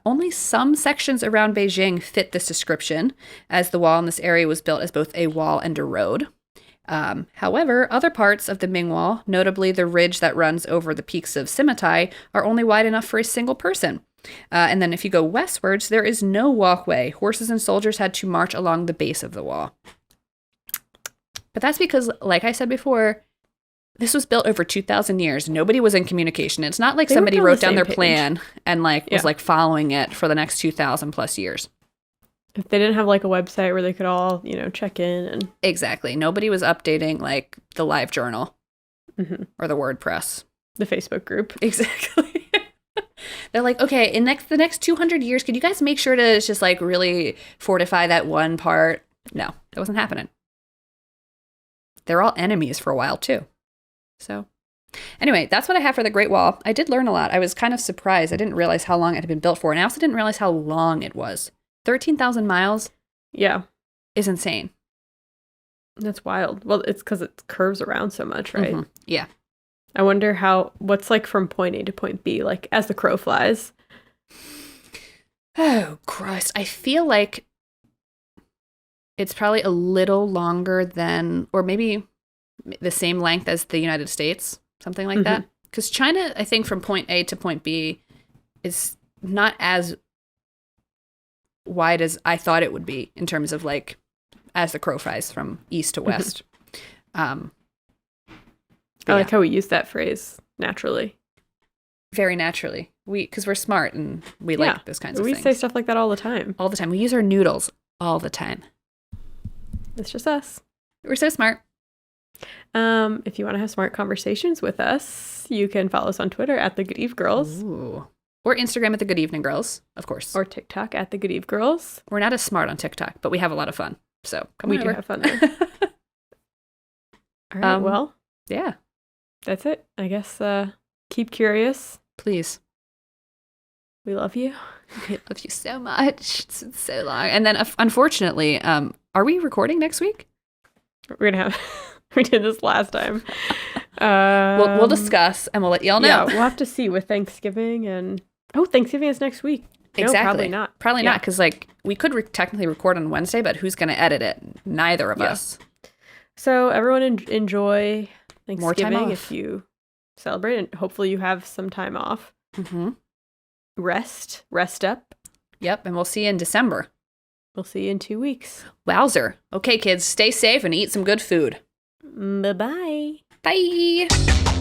Only some sections around Beijing fit this description, as the wall in this area was built as both a wall and a road. However, other parts of the Ming Wall, notably the ridge that runs over the peaks of Simatai, are only wide enough for a single person. And then if you go westwards, there is no walkway. Horses and soldiers had to march along the base of the wall. But that's because, like I said before, this was built over 2,000 years. Nobody was in communication. It's not like They somebody weren't on wrote the down same their page. plan and like was Yeah. like following it for the next 2,000 plus years. If they didn't have like a website where they could all, check in and Exactly. Nobody was updating like the live journal or the WordPress. the Facebook group. Exactly. They're like, okay, in the next 200 years, could you guys make sure to just like really fortify that one part? No, that wasn't happening. They're all enemies for a while too. So anyway, that's what I have for the Great Wall. I did learn a lot. I was kind of surprised. I didn't realize how long it had been built for. And I also didn't realize how long it was. 13,000 miles Yeah, is insane. that's wild. Well, it's because it curves around so much, right? Mhm. Yeah. I wonder what's like from point A to point B, like as the crow flies. Oh, Christ. I feel like it's probably a little longer than, or maybe the same length as the United States, something like that. Because China, I think from point A to point B is not as wide as I thought it would be in terms of like as the crow flies from east to west. I like how we use that phrase naturally. Very naturally. Because we're smart and we like those kinds of We things. say stuff like that all the time. All the time. We use our noodles all the time. It's just us. We're so smart. If you want to have smart conversations with us, you can follow us on Twitter at the Good Eve Girls. Ooh. Or Instagram at the Good Evening Girls, of course. Or TikTok at the Good Eve Girls. We're not as smart on TikTok, but we have a lot of fun. So come We on do over. have fun there. All right, well, Yeah, that's it. I guess keep curious. please. We love you. I love you so much. It's been so long. And then, unfortunately, are we recording next week? We're going to have... we did this last time. We'll discuss and we'll let y'all know. Yeah, we'll have to see with Thanksgiving and... Oh, Thanksgiving is next week. No, Exactly. probably not. Probably Yeah. not, because like we could technically record on Wednesday, but who's going to edit it? Neither of us. So everyone enjoy More time Thanksgiving off. if you celebrate, and hopefully you have some time off. Mm-hmm. Rest up. Yep, and we'll see you in December. We'll see you in 2 weeks. Wowzer. Okay, kids, stay safe and eat some good food. Bye-bye. Bye.